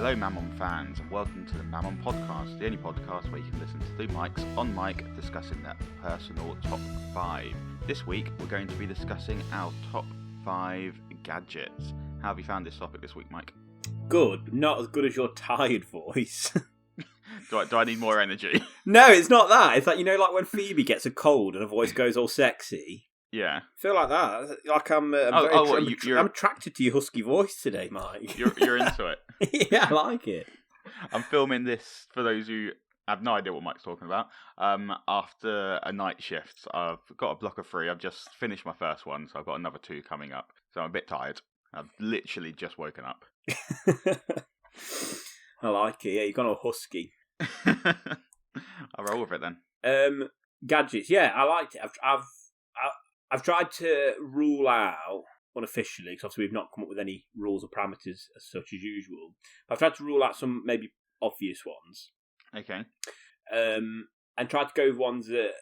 Hello Mammon fans and welcome to the Mammon Podcast, the only podcast where you can listen to two mics on mic discussing their personal top 5. This week we're going to be discussing our top 5 gadgets. How have you found this topic this week, Mike? Good, but not as good as your tired voice. Do I need more energy? No, it's not that. It's like, you know, like when Phoebe gets a cold and her voice goes all sexy. Yeah. I feel like that. Like I'm attracted to your husky voice today, Mike. You're into it. Yeah, I like it. I'm filming this for those who have no idea what Mike's talking about. After a night shift, I've got a block of 3. I've just finished my first one, so I've got another 2 coming up. So I'm a bit tired. I've literally just woken up. I like it. Yeah, you're gone all husky. I'll roll with it then. Gadgets. Yeah, I liked it. I've tried to rule out unofficially, because obviously we've not come up with any rules or parameters as such as usual. I've tried to rule out some maybe obvious ones. Okay. And tried to go with ones that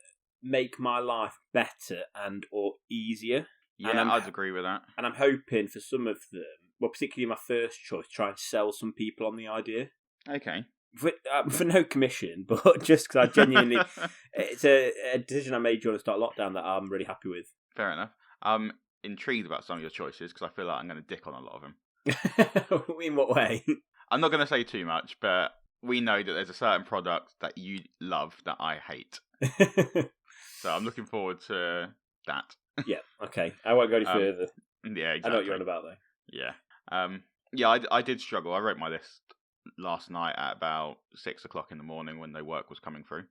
make my life better and or easier. Yeah, I'd agree with that. And I'm hoping for some of them, well, particularly my first choice, try and sell some people on the idea. Okay. For no commission, but just because I genuinely, it's a decision I made during the start of lockdown that I'm really happy with. Fair enough. I'm intrigued about some of your choices because I feel like I'm going to dick on a lot of them. In what way? I'm not going to say too much, but we know that there's a certain product that you love that I hate. So I'm looking forward to that. Yeah, okay. I won't go any further. Yeah, exactly. I know what you're on about, though. Yeah. Yeah, I did struggle. I wrote my list last night at about 6 o'clock in the morning when no work was coming through.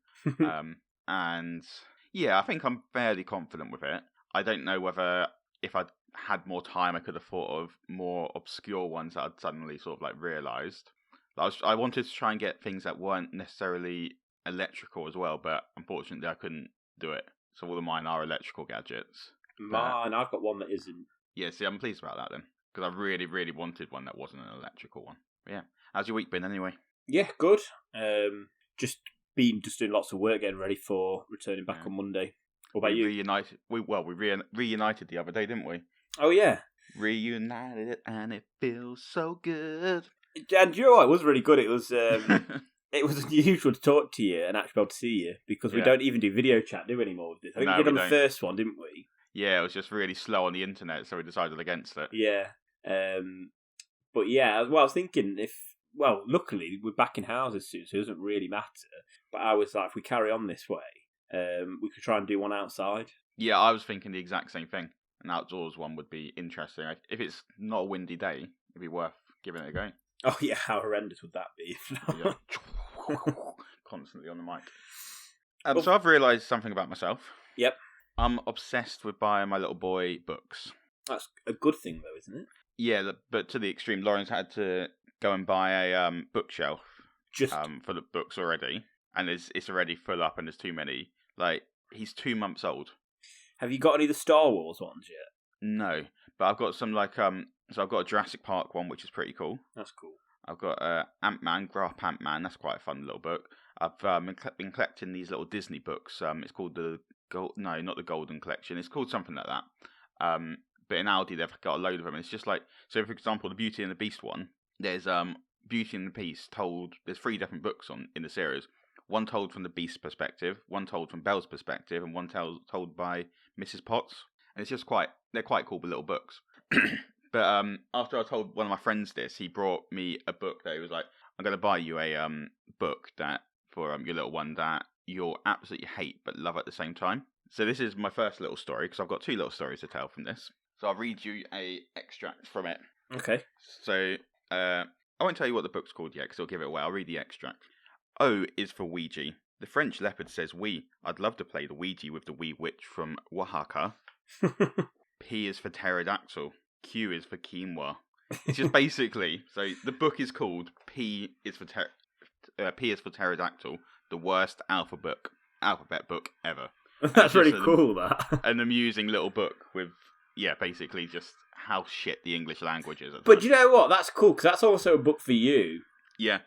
And yeah, I think I'm fairly confident with it. I don't know whether if I'd had more time, I could have thought of more obscure ones that I'd suddenly sort of like realised. I wanted to try and get things that weren't necessarily electrical as well, but unfortunately I couldn't do it. So all of mine are electrical gadgets. Mine, I've got one that isn't. Yeah, see, I'm pleased about that then. Because I really, really wanted one that wasn't an electrical one. But yeah. How's your week been anyway? Yeah, good. Just doing lots of work getting ready for returning back on Monday. What about you? We reunited the other day, didn't we? Oh, yeah. Reunited and it feels so good. And you know what? It was really good. It was it was unusual to talk to you and actually be able to see you because we don't even do video chat, do we, anymore with this? I think we did on the first one, didn't we? Yeah, it was just really slow on the internet, so we decided against it. Yeah. But yeah, well, I was thinking luckily we're back in houses soon, so it doesn't really matter. But I was like, if we carry on this way, we could try and do one outside. Yeah, I was thinking the exact same thing. An outdoors one would be interesting. If it's not a windy day, it'd be worth giving it a go. Oh yeah, how horrendous would that be? Yeah. Constantly on the mic. So I've realised something about myself. Yep. I'm obsessed with buying my little boy books. That's a good thing, though, isn't it? Yeah, but to the extreme. Lauren's had to go and buy a bookshelf for the books already, and it's already full up, and there's too many. Like, he's 2 months old. Have you got any of the Star Wars ones yet? No, but I've got some so I've got a Jurassic Park one, which is pretty cool. That's cool. I've got Ant-Man, Grow Up Ant-Man. That's quite a fun little book. I've been collecting these little Disney books. It's called not the Golden Collection. It's called something like that. But in Aldi, they've got a load of them. And it's just like, so for example, the Beauty and the Beast one, there's Beauty and the Beast told, there's 3 different books in the series. One told from the Beast's perspective, one told from Belle's perspective, and one told by Mrs. Potts. And it's just they're quite cool little books. But after I told one of my friends this, he brought me a book that he was like, I'm going to buy you a book that for your little one that you'll absolutely hate but love at the same time. So this is my first little story, because I've got 2 little stories to tell from this. So I'll read you a extract from it. Okay. So I won't tell you what the book's called yet, because it'll give it away. I'll read the extract. O is for Ouija. The French leopard says "oui." I'd love to play the Ouija with the wee witch from Oaxaca. P is for pterodactyl. Q is for quinoa. It's just basically, so the book is called P is for pterodactyl, the worst alphabet book ever. That's really cool, that. An amusing little book with, basically just how shit the English language is. But you know what? That's cool, because that's also a book for you. Yeah,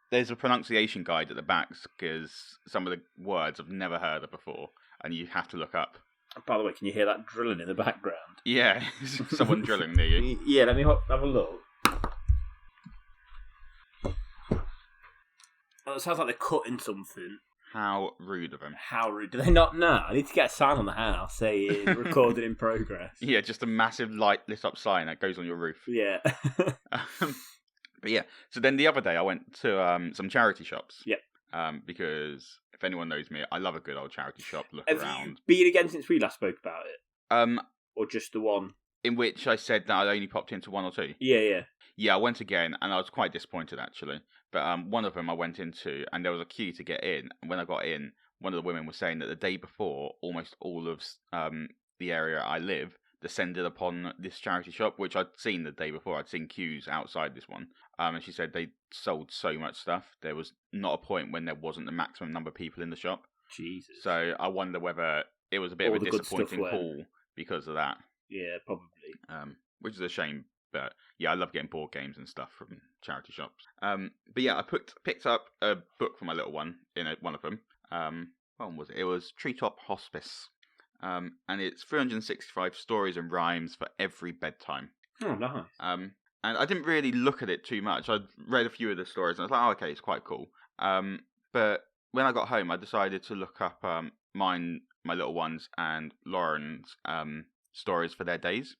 there's a pronunciation guide at the back, because some of the words I've never heard of before, and you have to look up. By the way, can you hear that drilling in the background? Yeah, someone drilling near you. Yeah, let me have a look. Oh, it sounds like they're cutting something. How rude of them. How rude. Do they not know? I need to get a sign on the house saying recorded in progress. Yeah, just a massive light lit up sign that goes on your roof. Yeah. But yeah, so then the other day I went to some charity shops. Yep. Because if anyone knows me, I love a good old charity shop. Look Have around. you been again since we last spoke about it? Or just the one? In which I said that I only popped into one or two. Yeah. Yeah, I went again, and I was quite disappointed actually. But one of them I went into, and there was a queue to get in. And when I got in, one of the women was saying that the day before, almost all of the area I live descended upon this charity shop, which I'd seen the day before. I'd seen queues outside this one. And she said they sold so much stuff. There was not a point when there wasn't the maximum number of people in the shop. Jesus. So I wonder whether it was a bit of a disappointing haul because of that. Yeah, probably. Which is a shame. But yeah, I love getting board games and stuff from charity shops. But yeah, I picked up a book for my little one in one of them. What one was it? It was Treetop Hospice. And it's 365 stories and rhymes for every bedtime. Oh, nice. And I didn't really look at it too much. I'd read a few of the stories and I was like, oh, okay, it's quite cool. But when I got home, I decided to look up my little ones and Lauren's stories for their days.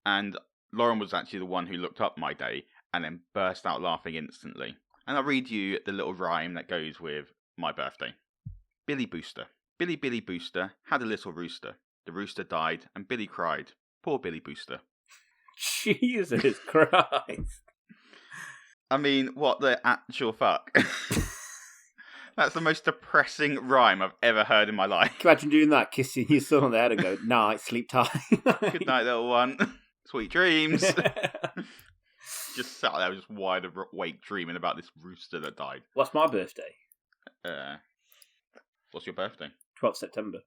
And Lauren was actually the one who looked up my day and then burst out laughing instantly. And I'll read you the little rhyme that goes with my birthday. Billy Booster. Billy Booster had a little rooster. The rooster died and Billy cried. Poor Billy Booster. Jesus Christ. I mean, what the actual fuck? That's the most depressing rhyme I've ever heard in my life. Can you imagine doing that, kissing your son on the head and go, night, sleep tight. Good night, little one. Sweet dreams. Just sat there, just wide awake dreaming about this rooster that died. What's my birthday? What's your birthday? 12th September.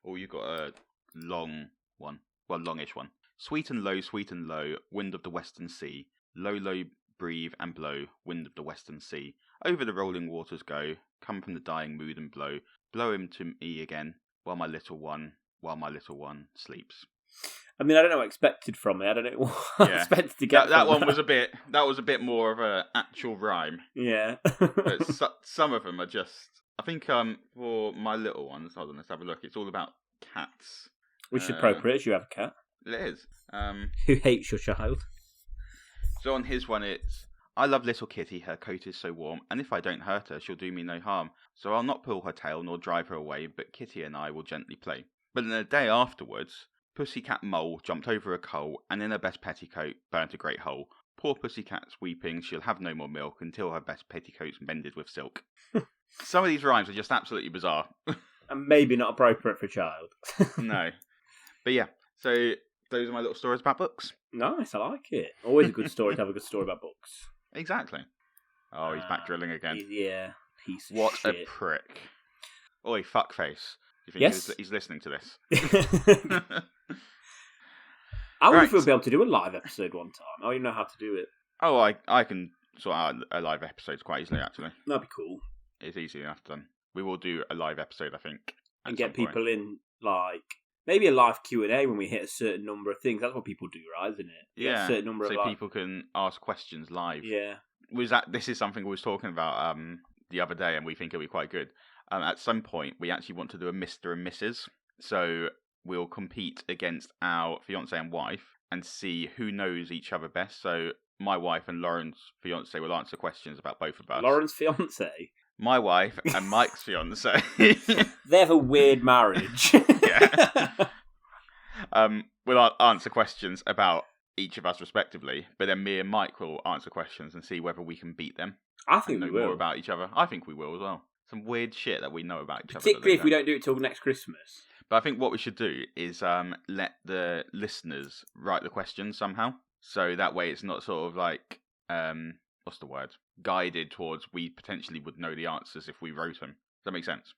Oh, you got a long one. Well, longish one. Sweet and low, wind of the western sea. Low, breathe and blow, wind of the western sea. Over the rolling waters go, come from the dying mood and blow. Blow him to me again, while my little one sleeps. I mean, I don't know what I expected from me. I don't know what I expected to get. That one was a bit more of an actual rhyme. Yeah. But some of them are just. I think for my little ones, hold on, let's have a look. It's all about cats. Which is appropriate. You have a cat. It is. Who hates your child? So on his one, it's I love little Kitty. Her coat is so warm, and if I don't hurt her, she'll do me no harm. So I'll not pull her tail nor drive her away, but Kitty and I will gently play. But in the day afterwards, Pussycat Mole jumped over a coal, and in her best petticoat burnt a great hole. Poor Pussycat's weeping, she'll have no more milk until her best petticoat's mended with silk. Some of these rhymes are just absolutely bizarre. And maybe not appropriate for a child. No. But yeah, so those are my little stories about books. Nice, I like it. Always a good story to have a good story about books. Exactly. Oh, he's back drilling again. Yeah, piece of what shit. A prick. Oi, fuckface. Do you think Yes? he's listening to this? I wonder if we'll be able to do a live episode one time. I don't even know how to do it. Oh, I can sort out a live episode quite easily, actually. That'd be cool. It's easy enough done. We will do a live episode, I think. And get people in, like, maybe a live Q&A when we hit a certain number of things. That's what people do, right, isn't it? Yeah, a certain number so of, people can ask questions live. Yeah. This is something we was talking about the other day, and we think it'll be quite good. At some point, we actually want to do a Mr. and Mrs. So we'll compete against our fiancé and wife and see who knows each other best. So my wife and Lauren's fiancé will answer questions about both of us. Lauren's fiancé? My wife and Mike's fiancé. They have a weird marriage. Yeah. We'll answer questions about each of us respectively, but then me and Mike will answer questions and see whether we can beat them. I think know we will. More about each other. I think we will as well. Some weird shit that we know about each other. Particularly if we don't do it till next Christmas. But I think what we should do is let the listeners write the questions somehow. So that way it's not sort of like, what's the word? Guided towards we potentially would know the answers if we wrote them. Does that make sense?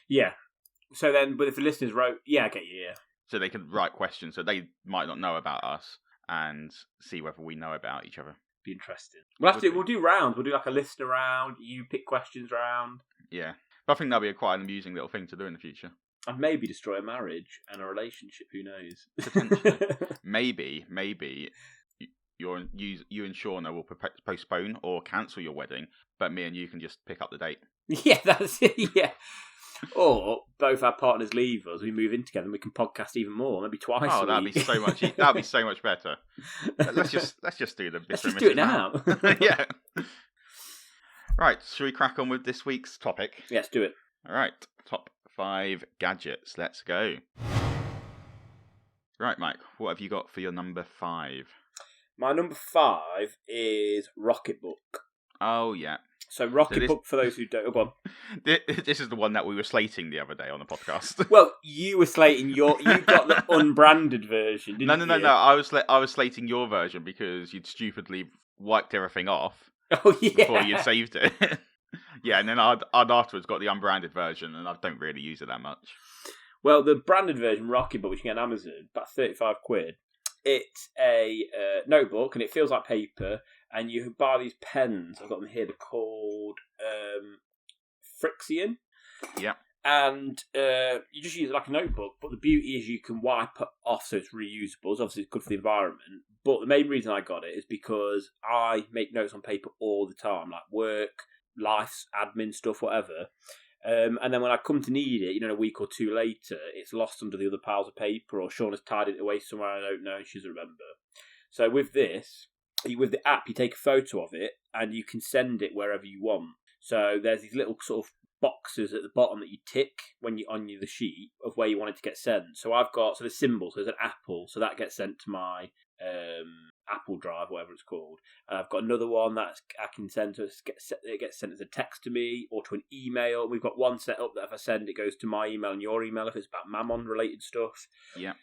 Yeah. So then, but if the listeners wrote, yeah, I get you, yeah. So they can write questions that they might not know about us and see whether we know about each other. Be interesting. We'll do rounds. We'll do like a listener round. You pick questions round. Yeah. But I think that'll be quite an amusing little thing to do in the future. And maybe destroy a marriage and a relationship. Who knows? Potentially. maybe you and Shauna will postpone or cancel your wedding, but me and you can just pick up the date. Yeah, that's it. Yeah. Or both our partners leave us, we move in together, and we can podcast even more, maybe twice. Oh, that'd be so much. That'd be so much better. Let's just do the. Let's just do it now. Yeah. Right. Shall we crack on with this week's topic? Yes, do it. All right. Top 5 gadgets. Let's go. Right, Mike. What have you got for your number 5? My number 5 is Rocketbook. Oh yeah. So Rocketbook, for those who don't... Oh, go on. This is the one that we were slating the other day on the podcast. Well, you were slating you got the unbranded version, didn't you? No. I was slating your version because you'd stupidly wiped everything off. Oh, yeah. Before you'd saved it. Yeah, and then I'd afterwards got the unbranded version, and I don't really use it that much. Well, the branded version, Rocketbook, which you can get on Amazon, about £35. It's a notebook, and it feels like paper, and you buy these pens. I've got them here. They're called Frixion. Yeah. And you just use it like a notebook, but the beauty is you can wipe it off so it's reusable. So obviously it's good for the environment. But the main reason I got it is because I make notes on paper all the time, like work, life, admin stuff, whatever. And then when I come to need it, a week or two later, it's lost under the other piles of paper, or Sean has tied it away somewhere I don't know and she doesn't remember. So with this, with the app, you take a photo of it and you can send it wherever you want. So there's these little sort of boxes at the bottom that you tick when you're on the sheet of where you want it to get sent. So the symbol, so there's an apple, so that gets sent to my Apple Drive, whatever it's called. And I've got another one that I can send to, it gets sent as a text to me or to an email. We've got one set up that if I send, it goes to my email and your email if it's about Mammon related stuff. Yeah.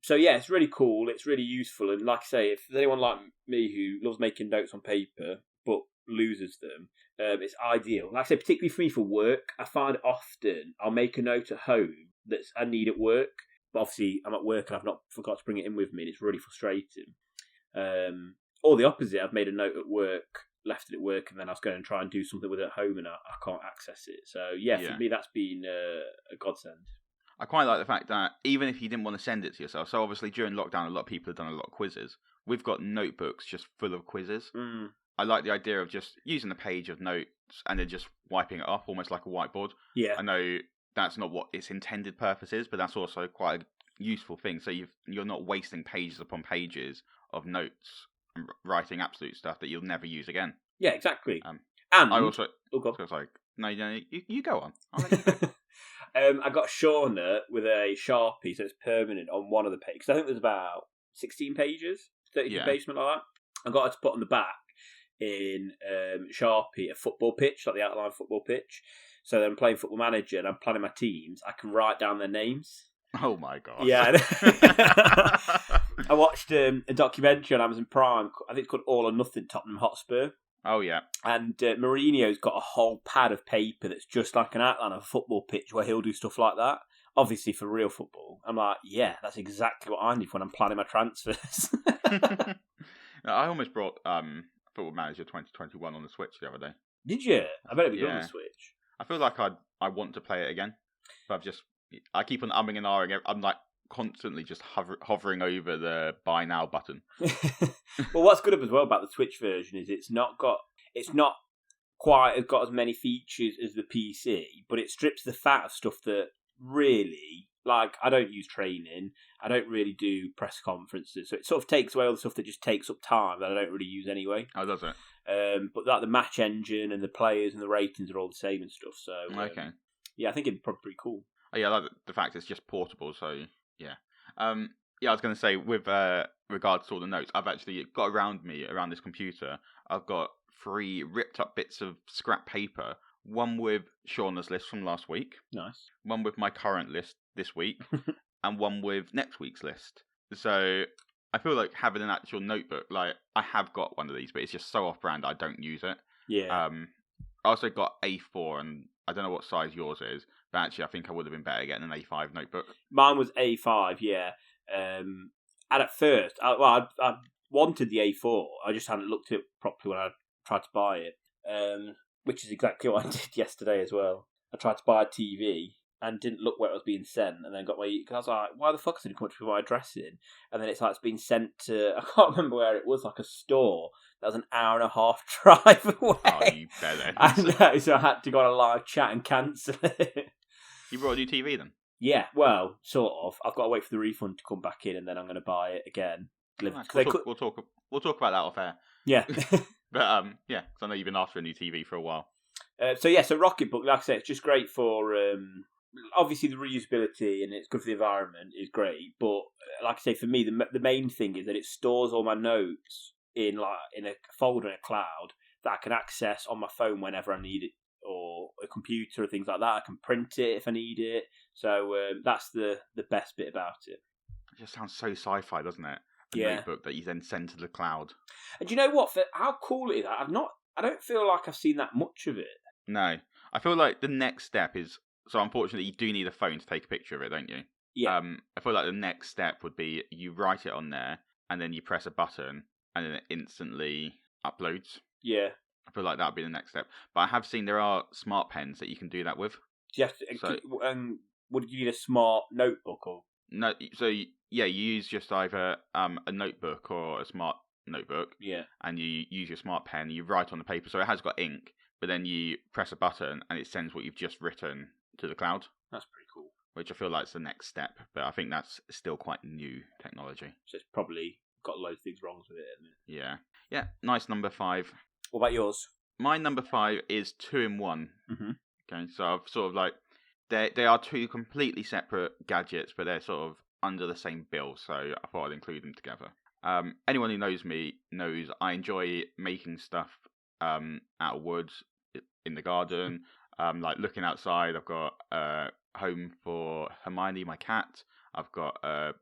So yeah, it's really cool. It's really useful. And like I say, if there's anyone like me who loves making notes on paper but loses them, it's ideal. Like I say, particularly for me for work, I find often I'll make a note at home that I need at work, but obviously I'm at work and I've not forgot to bring it in with me, and it's really frustrating. Or the opposite, I've made a note at work, left it at work, and then I was going to try and do something with it at home and I can't access it. So yeah, for me that's been a godsend. I quite like the fact that even if you didn't want to send it to yourself, so obviously during lockdown a lot of people have done a lot of quizzes. We've got notebooks just full of quizzes. I like the idea of just using a page of notes and then just wiping it off, almost like a whiteboard. Yeah. I know that's not what its intended purpose is, but that's also quite a useful thing. So you're not wasting pages upon pages of notes and writing absolute stuff that you'll never use again. Yeah, exactly. And I also... Oh, God. So it's like, no, you go on. I'll let you go. I got Shauna with a Sharpie, so it's permanent on one of the pages. I think there's about 16 pages, 32 pages, something like that. I got her to put on the back in Sharpie a football pitch, like the outline football pitch. So then I'm playing Football Manager and I'm planning my teams. I can write down their names. Oh my god! Yeah, I watched a documentary on Amazon Prime. I think it's called All or Nothing, Tottenham Hotspur. Oh yeah, and Mourinho's got a whole pad of paper that's just like an outline of a football pitch where he'll do stuff like that. Obviously for real football. I'm like, yeah, that's exactly what I need when I'm planning my transfers. I almost brought Football Manager 2021 on the Switch the other day. Did you? I bet it'd be good on the Switch. I feel like I want to play it again, but I keep on umming and ahhing. I'm like constantly just hovering over the buy now button. Well, what's good as well about the Switch version is it's not quite got as many features as the PC, but it strips the fat of stuff that really, like, I don't use training, I don't really do press conferences, so it sort of takes away all the stuff that just takes up time that I don't really use anyway. Oh, does it? But like the match engine and the players and the ratings are all the same and stuff. So okay, yeah, I think it'd be probably pretty cool. Oh yeah, I like the fact it's just portable. So yeah, yeah. I was going to say with regards to all the notes, I've actually got around this computer. I've got 3 ripped up bits of scrap paper. One with Shauna's list from last week. Nice. One with my current list this week, and one with next week's list. So I feel like having an actual notebook, like I have got one of these, but it's just so off-brand I don't use it. Yeah. I also got A4, and I don't know what size yours is, but actually I think I would have been better getting an A5 notebook. Mine was A5, yeah. And at first, I wanted the A4. I just hadn't looked at it properly when I tried to buy it, which is exactly what I did yesterday as well. I tried to buy a TV, and didn't look where it was being sent, and then got my... Because I was like, why the fuck has it come to put my address in? And then it's like it's been sent to... I can't remember where it was, like a store that was an hour and a half drive away. Oh, you better. I know, so I had to go on a live chat and cancel it. You brought a new TV then? Yeah, well, sort of. I've got to wait for the refund to come back in, and then I'm going to buy it again. We'll talk about that off air. Yeah. But yeah, because I know you've been after a new TV for a while. So Rocketbook, like I say, it's just great for obviously the reusability, and it's good for the environment is great. But like I say, for me, the main thing is that it stores all my notes in a folder in a cloud that I can access on my phone whenever I need it, or a computer or things like that. I can print it if I need it. So that's the best bit about it. It just sounds so sci-fi, doesn't it? A notebook that you then send to the cloud. And do you know what? For how cool it is, I don't feel like I've seen that much of it. No. I feel like the next step is... So unfortunately, you do need a phone to take a picture of it, don't you? Yeah. I feel like the next step would be you write it on there, and then you press a button, and then it instantly uploads. Yeah. I feel like that would be the next step. But I have seen there are smart pens that you can do that with. Would you need a smart notebook or... No, so yeah, you use just either a notebook or a smart notebook. Yeah. And you use your smart pen, you write on the paper, so it has got ink, but then you press a button and it sends what you've just written to the cloud. That's pretty cool. Which I feel like is the next step, but I think that's still quite new technology. So it's probably got loads of things wrong with it, isn't it? Yeah. Yeah, nice number 5. What about yours? My number 5 is 2-in-1. Mm-hmm. Okay, so I've sort of like... They are two completely separate gadgets, but they're sort of under the same bill, so I thought I'd include them together. Anyone who knows me knows I enjoy making stuff out of wood in the garden. Like looking outside, I've got a home for Hermione, my cat. I've got a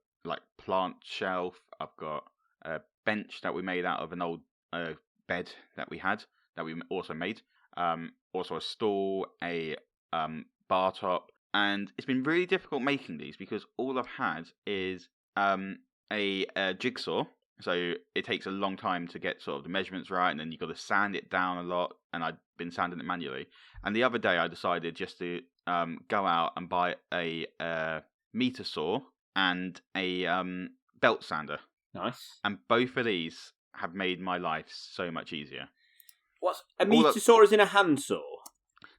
plant shelf. I've got a bench that we made out of an old bed that we had that we also made. Also a stool, a bar top, and it's been really difficult making these because all I've had is a jigsaw. So it takes a long time to get sort of the measurements right, and then you've got to sand it down a lot, and I've been sanding it manually. And the other day I decided just to go out and buy a meter saw and a belt sander. Nice. And both of these have made my life so much easier. What's a meter saw is in a hand saw?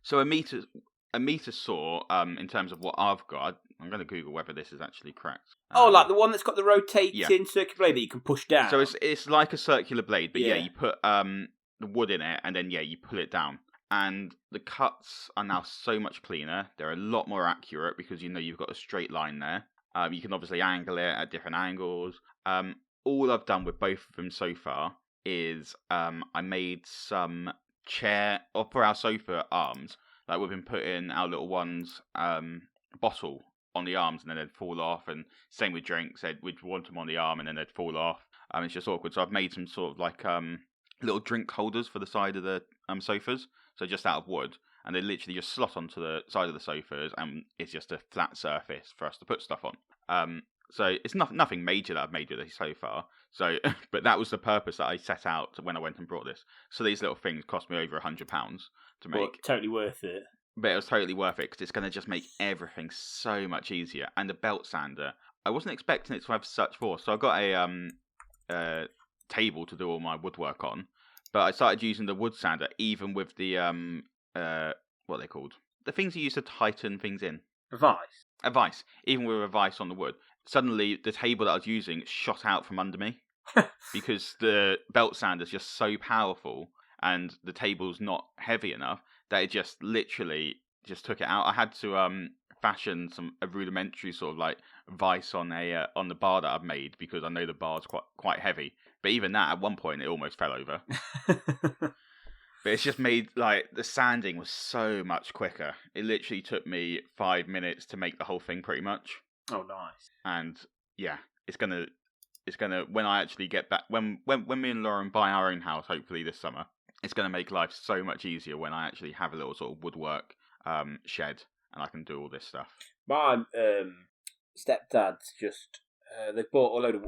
So a meter saw, in terms of what I've got, I'm going to Google whether this is actually correct. Like the one that's got the rotating circular blade that you can push down. So it's like a circular blade, but you put the wood in it, and then you pull it down. And the cuts are now so much cleaner. They're a lot more accurate because you've got a straight line there. You can obviously angle it at different angles. All I've done with both of them so far is I made some chair, or for our sofa arms, like we've been putting our little one's bottle on the arms and then they'd fall off, and same with drinks, we'd want them on the arm and then they'd fall off. It's just awkward. So I've made some sort of like little drink holders for the side of the sofas, so just out of wood, and they literally just slot onto the side of the sofas, and it's just a flat surface for us to put stuff on. So it's nothing major that I've made with this so far. So, but that was the purpose that I set out when I went and brought this. So these little things cost me over £100 to make. But totally worth it. But it was totally worth it because it's going to just make everything so much easier. And the belt sander, I wasn't expecting it to have such force. So I got a table to do all my woodwork on, but I started using the wood sander even with the what are they called? The things you use to tighten things in. A vice. Even with a vice on the wood. Suddenly, the table that I was using shot out from under me because the belt sander is just so powerful and the table's not heavy enough that it just literally just took it out. I had to fashion a rudimentary sort of like vice on the bar that I've made because I know the bar's quite heavy. But even that, at one point, it almost fell over. But it's just made, like, the sanding was so much quicker. It literally took me 5 minutes to make the whole thing pretty much. Oh, nice. And yeah, it's gonna when I actually get back, when me and Lauren buy our own house, hopefully this summer, it's gonna make life so much easier when I actually have a little sort of woodwork shed and I can do all this stuff. My stepdad's just they bought a load of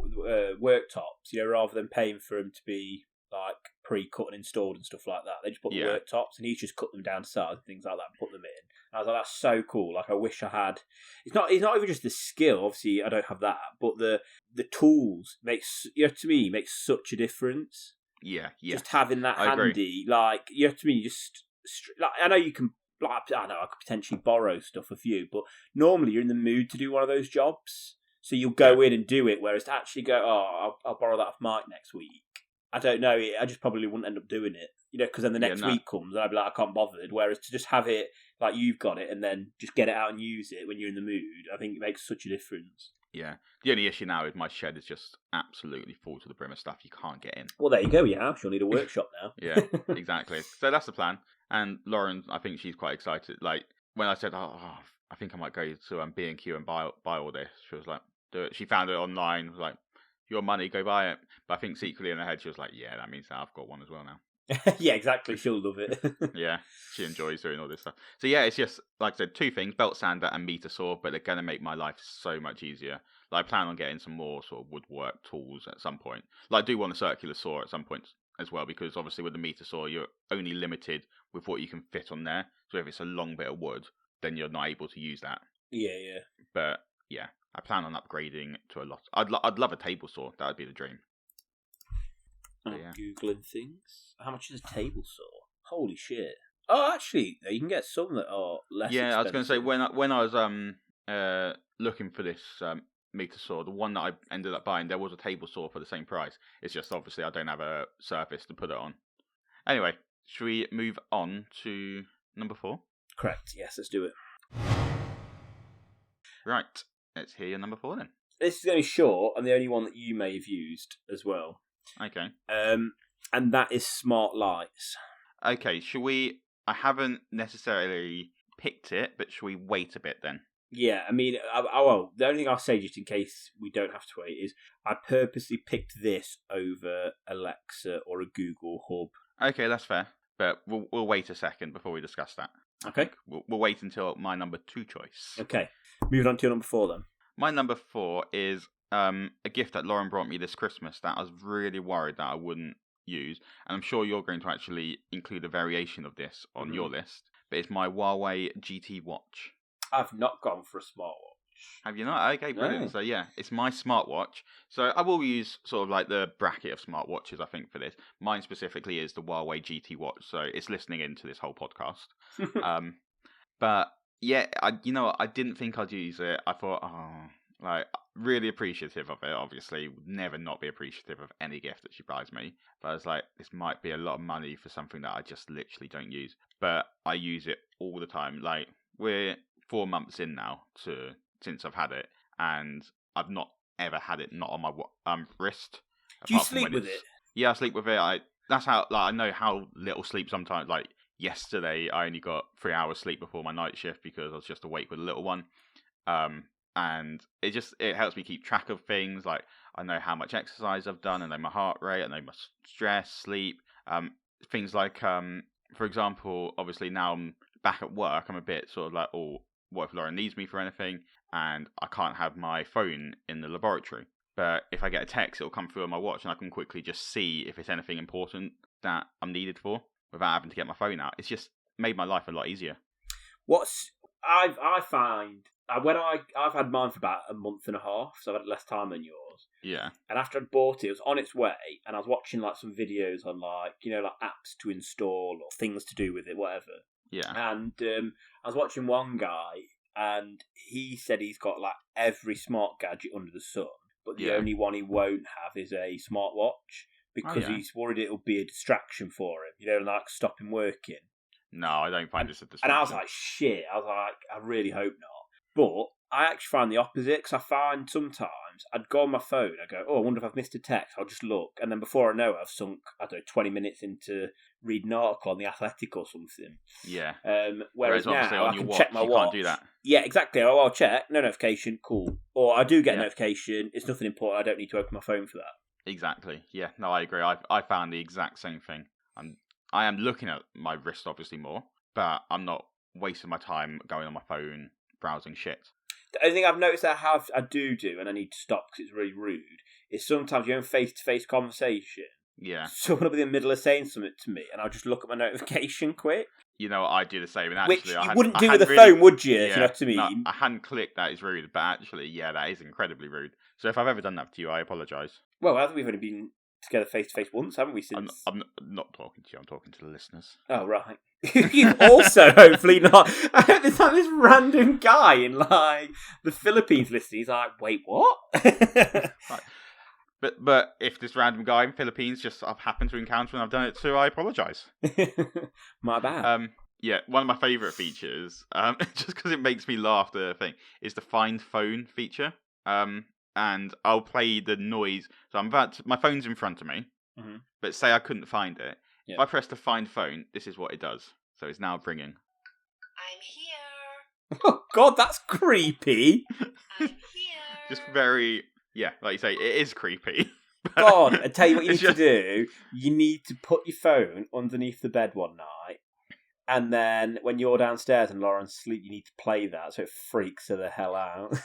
worktops, rather than paying for them to be like pre-cut and installed and stuff like that. They just put the worktops, and he's just cut them down to size and things like that and put them in. And I was like, that's so cool. Like, I wish I had. It's not even just the skill. Obviously, I don't have that, but the tools to me makes such a difference. Yeah. Just having that I agree. handy, like, to me, I know you can. Like, I know I could potentially borrow stuff of you, but normally you're in the mood to do one of those jobs, so you'll go in and do it. Whereas to actually go, I'll borrow that off Mike next week. I don't know. I just probably wouldn't end up doing it, because then the next week comes and I'd be like, I can't bothered. Whereas to just have it like you've got it and then just get it out and use it when you're in the mood, I think it makes such a difference. Yeah. The only issue now is my shed is just absolutely full to the brim of stuff you can't get in. Well, there you go. Your house. You'll need a workshop now. Yeah, exactly. So that's the plan. And Lauren, I think she's quite excited. Like, when I said, I think I might go to B&Q and buy all this, she was like, do it. She found it online, was like, your money, go buy it. But I think secretly in her head, she was like, yeah, that means that I've got one as well now. Yeah, exactly. She'll love it. Yeah, she enjoys doing all this stuff. So yeah, it's just, like I said, 2 things, belt sander and meter saw, but they're going to make my life so much easier. Like, I plan on getting some more sort of woodwork tools at some point. Like, I do want a circular saw at some point as well, because obviously with the meter saw, you're only limited with what you can fit on there. So if it's a long bit of wood, then you're not able to use that. Yeah. But yeah, I plan on upgrading to a lot. I'd love a table saw. That would be the dream. I'm Googling things. How much is a table saw? Holy shit. Oh, actually, you can get some that are less expensive. I was going to say, when I was looking for this meter saw, the one that I ended up buying, there was a table saw for the same price. It's just obviously I don't have a surface to put it on. Anyway, should we move on to number 4? Correct. Yes, let's do it. Right. Let's hear your number 4 then. This is going to be short and the only one that you may have used as well. Okay. And that is smart lights. Okay, I haven't necessarily picked it, but should we wait a bit then? Yeah, I mean, well, the only thing I'll say, just in case we don't have to wait, is I purposely picked this over Alexa or a Google Hub. Okay, that's fair. But we'll wait a second before we discuss that. Okay. We'll wait until my number 2 choice. Okay. Moving on to your number 4 then. My number 4 is a gift that Lauren brought me this Christmas that I was really worried that I wouldn't use. And I'm sure you're going to actually include a variation of this on your list. But it's my Huawei GT watch. I've not gone for a smartwatch. Have you not? Okay, brilliant. No. So yeah, it's my smartwatch. So I will use sort of like the bracket of smartwatches, I think, for this. Mine specifically is the Huawei GT watch, so it's listening into this whole podcast. But yeah, I didn't think I'd use it. I thought, really appreciative of it. Obviously, would never not be appreciative of any gift that she buys me. But I was like, this might be a lot of money for something that I just literally don't use. But I use it all the time. Like, we're 4 months in now since I've had it, and I've not ever had it not on my wrist. Do you sleep with it? Yeah, I sleep with it. That's how I know how little sleep sometimes. Like yesterday, I only got 3 hours sleep before my night shift because I was just awake with a little one. And it helps me keep track of things. Like, I know how much exercise I've done, I know my heart rate, I know my stress, sleep. Things like, for example, obviously now I'm back at work, I'm a bit sort of like, what if Lauren needs me for anything? And I can't have my phone in the laboratory. But if I get a text, it'll come through on my watch, and I can quickly just see if it's anything important that I'm needed for without having to get my phone out. It's just made my life a lot easier. I find when I've had mine for about a month and a half, so I've had less time than yours. Yeah. And after I'd bought it, it was on its way, and I was watching like some videos on like apps to install or things to do with it, whatever. Yeah. And I was watching one guy, and he said he's got like every smart gadget under the sun, but the only one he won't have is a smartwatch because he's worried it'll be a distraction for him. Like stop him working. No, I don't find this a distraction. And I was like, shit. I was like, I really hope not. But I actually find the opposite, because I find sometimes I'd go on my phone, I go, I wonder if I've missed a text, I'll just look. And then before I know it, I've sunk, 20 minutes into reading an article on The Athletic or something. Yeah. Whereas now I can check my watch. You can't do that. Yeah, exactly. I'll check, no notification, cool. Or I do get a notification, it's nothing important, I don't need to open my phone for that. Exactly. Yeah, no, I agree. I found the exact same thing. I am looking at my wrist obviously more, but I'm not wasting my time going on my phone browsing shit. The only thing I've noticed I do, and I need to stop because it's really rude, is sometimes you're in face-to-face conversation Yeah. someone will be in the middle of saying something to me, and I'll just look at my notification quick. You know, I do the same. And actually, Which you wouldn't do with a phone, would you? Yeah, If you know what I mean? No, I hadn't clicked that is rude, but actually, yeah, that is incredibly rude. So if I've ever done that to you, I apologise. Well, I think we've only been together face to face once, haven't we? Since I'm not talking to you. I'm talking to the listeners. Oh, right. You've also hopefully not. I hope there's like this random guy in like the Philippines listening. He's like, wait, what? Right. But if this random guy in Philippines just I've happened to encounter and I've done it too, I apologise. My bad. Yeah, one of my favourite features, just because it makes me laugh, the thing, is the find phone feature. And I'll play the noise. So my phone's in front of me, but say I couldn't find it. Yeah. If I press the find phone, this is what it does. So it's now ringing. I'm here. Oh, God, that's creepy. I'm here. Just very, yeah, like you say, it is creepy. God, I tell you what you need to do. You need to put your phone underneath the bed one night. And then when you're downstairs and Lauren's asleep, you need to play that so it freaks her the hell out.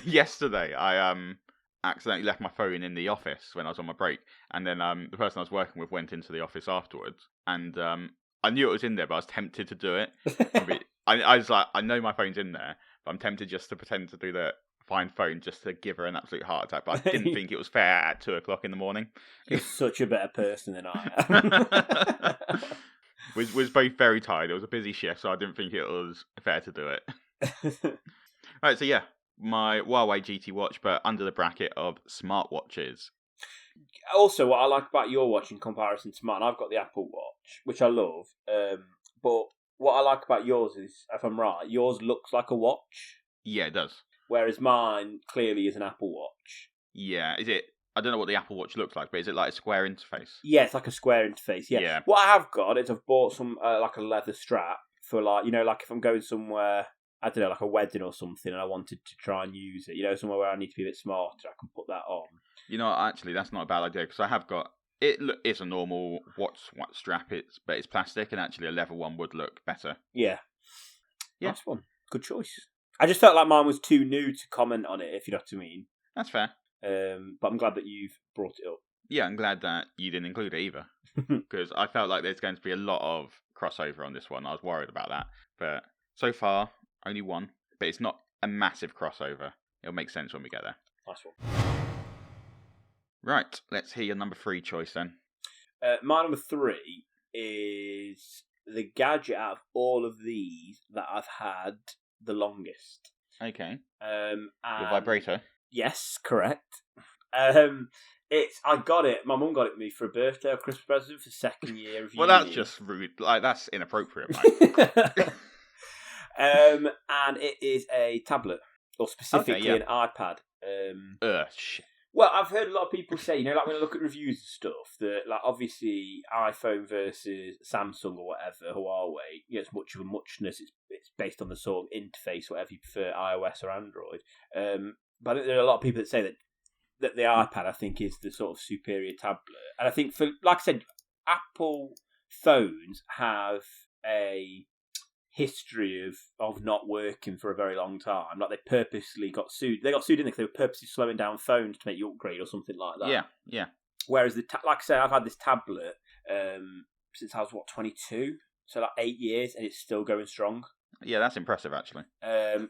Yesterday I accidentally left my phone in the office when I was on my break, and then the person I was working with went into the office afterwards, and I knew it was in there, but I was tempted to do it. I was like, I know my phone's in there, but I'm tempted just to pretend to do the find phone just to give her an absolute heart attack. But I didn't think it was fair at 2:00 in the morning. You're such a better person than I am. was both very tired. It was a busy shift, so I didn't think it was fair to do it. Right, so yeah, my Huawei GT watch, but under the bracket of smartwatches. Also, what I like about your watch in comparison to mine, I've got the Apple Watch, which I love. But what I like about yours is, if I'm right, yours looks like a watch. Yeah, it does. Whereas mine clearly is an Apple Watch. Yeah, is it? I don't know what the Apple Watch looks like, but is it like a square interface? Yeah, it's like a square interface. Yeah. What I have got is I've bought some like a leather strap for like, you know, like if I'm going somewhere, I don't know, like a wedding or something, and I wanted to try and use it, you know, somewhere where I need to be a bit smarter, I can put that on. You know, actually, that's not a bad idea, because I have got it. It's a normal watch strap, but it's plastic, and actually a leather one would look better. Yeah. Nice one. Good choice. I just felt like mine was too new to comment on it, if you know what I mean. That's fair. But I'm glad that you've brought it up. Yeah, I'm glad that you didn't include it either, because I felt like there's going to be a lot of crossover on this one. I was worried about that, but so far only one. But it's not a massive crossover. It'll make sense when we get there. Nice one. Right, let's hear your number 3 choice then. My number 3 is the gadget out of all of these that I've had the longest. Okay. The vibrator. Yes, correct. I got it. My mum got it for me for a birthday or Christmas present for second year of uni. Well, that's just rude. Like, that's inappropriate, mate. And it is a tablet, or specifically an iPad. Shit. Well, I've heard a lot of people say, you know, like when I look at reviews and stuff, that like obviously iPhone versus Samsung or whatever, Huawei, you know, it's much of a muchness. It's based on the sort of interface, whatever you prefer, iOS or Android. But I think there are a lot of people that say that the iPad, I think, is the sort of superior tablet. And I think, for like I said, Apple phones have a history of not working for a very long time. Like, they purposely got sued. They got sued, didn't they? Because they were purposely slowing down phones to make you upgrade or something like that. Yeah. Whereas, like I say, I've had this tablet since I was, 22? So, like, 8 years, and it's still going strong. Yeah, that's impressive, actually.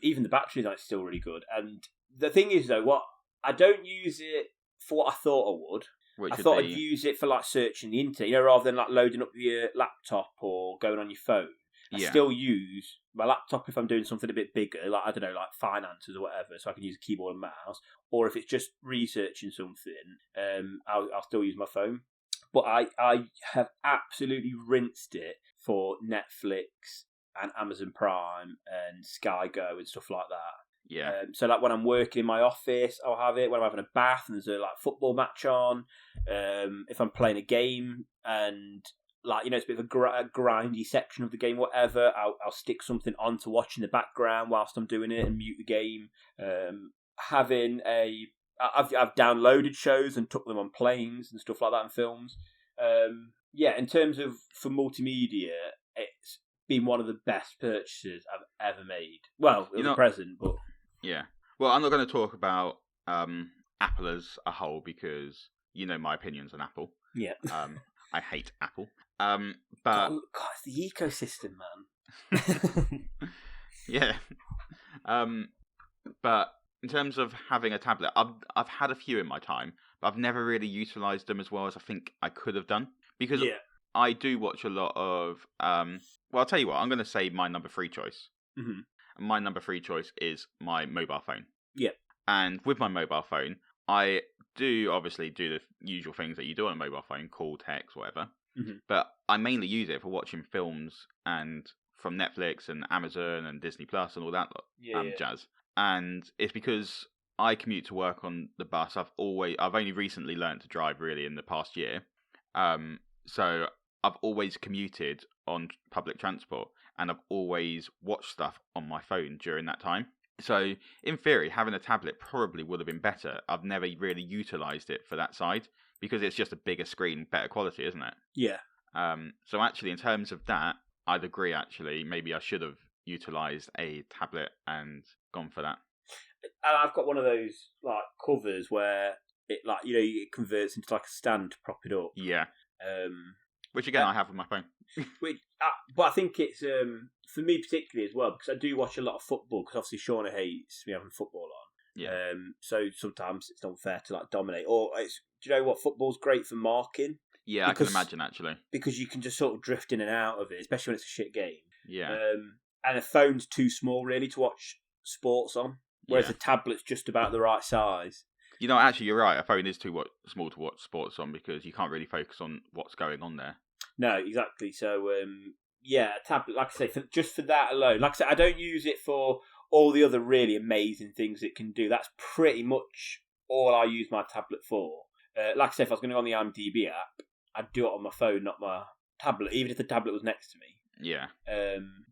Even the batteries on it's still really good. And the thing is, though, I don't use it for what I thought I would. I thought I'd use it for, like, searching the internet, you know, rather than, like, loading up your laptop or going on your phone. I still use my laptop if I'm doing something a bit bigger, like, I don't know, like finances or whatever, so I can use a keyboard and mouse. Or if it's just researching something, I'll still use my phone. But I have absolutely rinsed it for Netflix and Amazon Prime and Sky Go and stuff like that. Yeah. So like when I'm working in my office, I'll have it. When I'm having a bath and there's a like football match on, if I'm playing a game and like, you know, it's a bit of a grindy section of the game, whatever, I'll stick something on to watch in the background whilst I'm doing it and mute the game. I've downloaded shows and took them on planes and stuff like that and films. In terms of for multimedia, it's been one of the best purchases I've ever made. Well, it was a present, but yeah. Well, I'm not going to talk about Apple as a whole because you know my opinions on Apple. Yeah. I hate Apple. But God, it's the ecosystem, man. yeah. But in terms of having a tablet, I've had a few in my time, but I've never really utilised them as well as I think I could have done. Because I do watch a lot of... well, I'll tell you what, I'm going to say my number 3 choice. Mm-hmm. And my number 3 choice is my mobile phone. Yeah. And with my mobile phone, I do obviously do the usual things that you do on a mobile phone, call, text, whatever. Mm-hmm. But I mainly use it for watching films and from Netflix and Amazon and Disney Plus and all that jazz. And it's because I commute to work on the bus. I've only recently learned to drive really in the past year. So I've always commuted on public transport and I've always watched stuff on my phone during that time. So in theory, having a tablet probably would have been better. I've never really utilised it for that side because it's just a bigger screen, better quality, isn't it? Yeah. So actually, in terms of that, I'd agree. Actually, maybe I should have utilised a tablet and gone for that. And I've got one of those like covers where it it converts into like a stand to prop it up. Yeah. Which again, I have on my phone. But I think it's for me particularly as well because I do watch a lot of football because obviously Shauna hates me having football on. Yeah. So sometimes it's unfair to like dominate. Or do you know what? Football's great for marking. Yeah, I can imagine actually. Because you can just sort of drift in and out of it, especially when it's a shit game. Yeah. And a phone's too small really to watch sports on, whereas a tablet's just about the right size. You know, actually, you're right. A phone is too small to watch sports on because you can't really focus on what's going on there. No, exactly. So, a tablet, like I say, just for that alone. Like I said, I don't use it for all the other really amazing things it can do. That's pretty much all I use my tablet for. Like I said, if I was going to go on the IMDb app, I'd do it on my phone, not my tablet, even if the tablet was next to me. Yeah.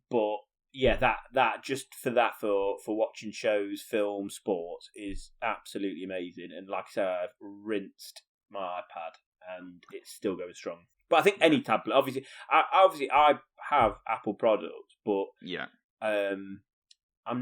But yeah, that just for that for watching shows, films, sports is absolutely amazing. And like I said, I've rinsed my iPad and it's still going strong. But I think any tablet, obviously, I have Apple products, but I'm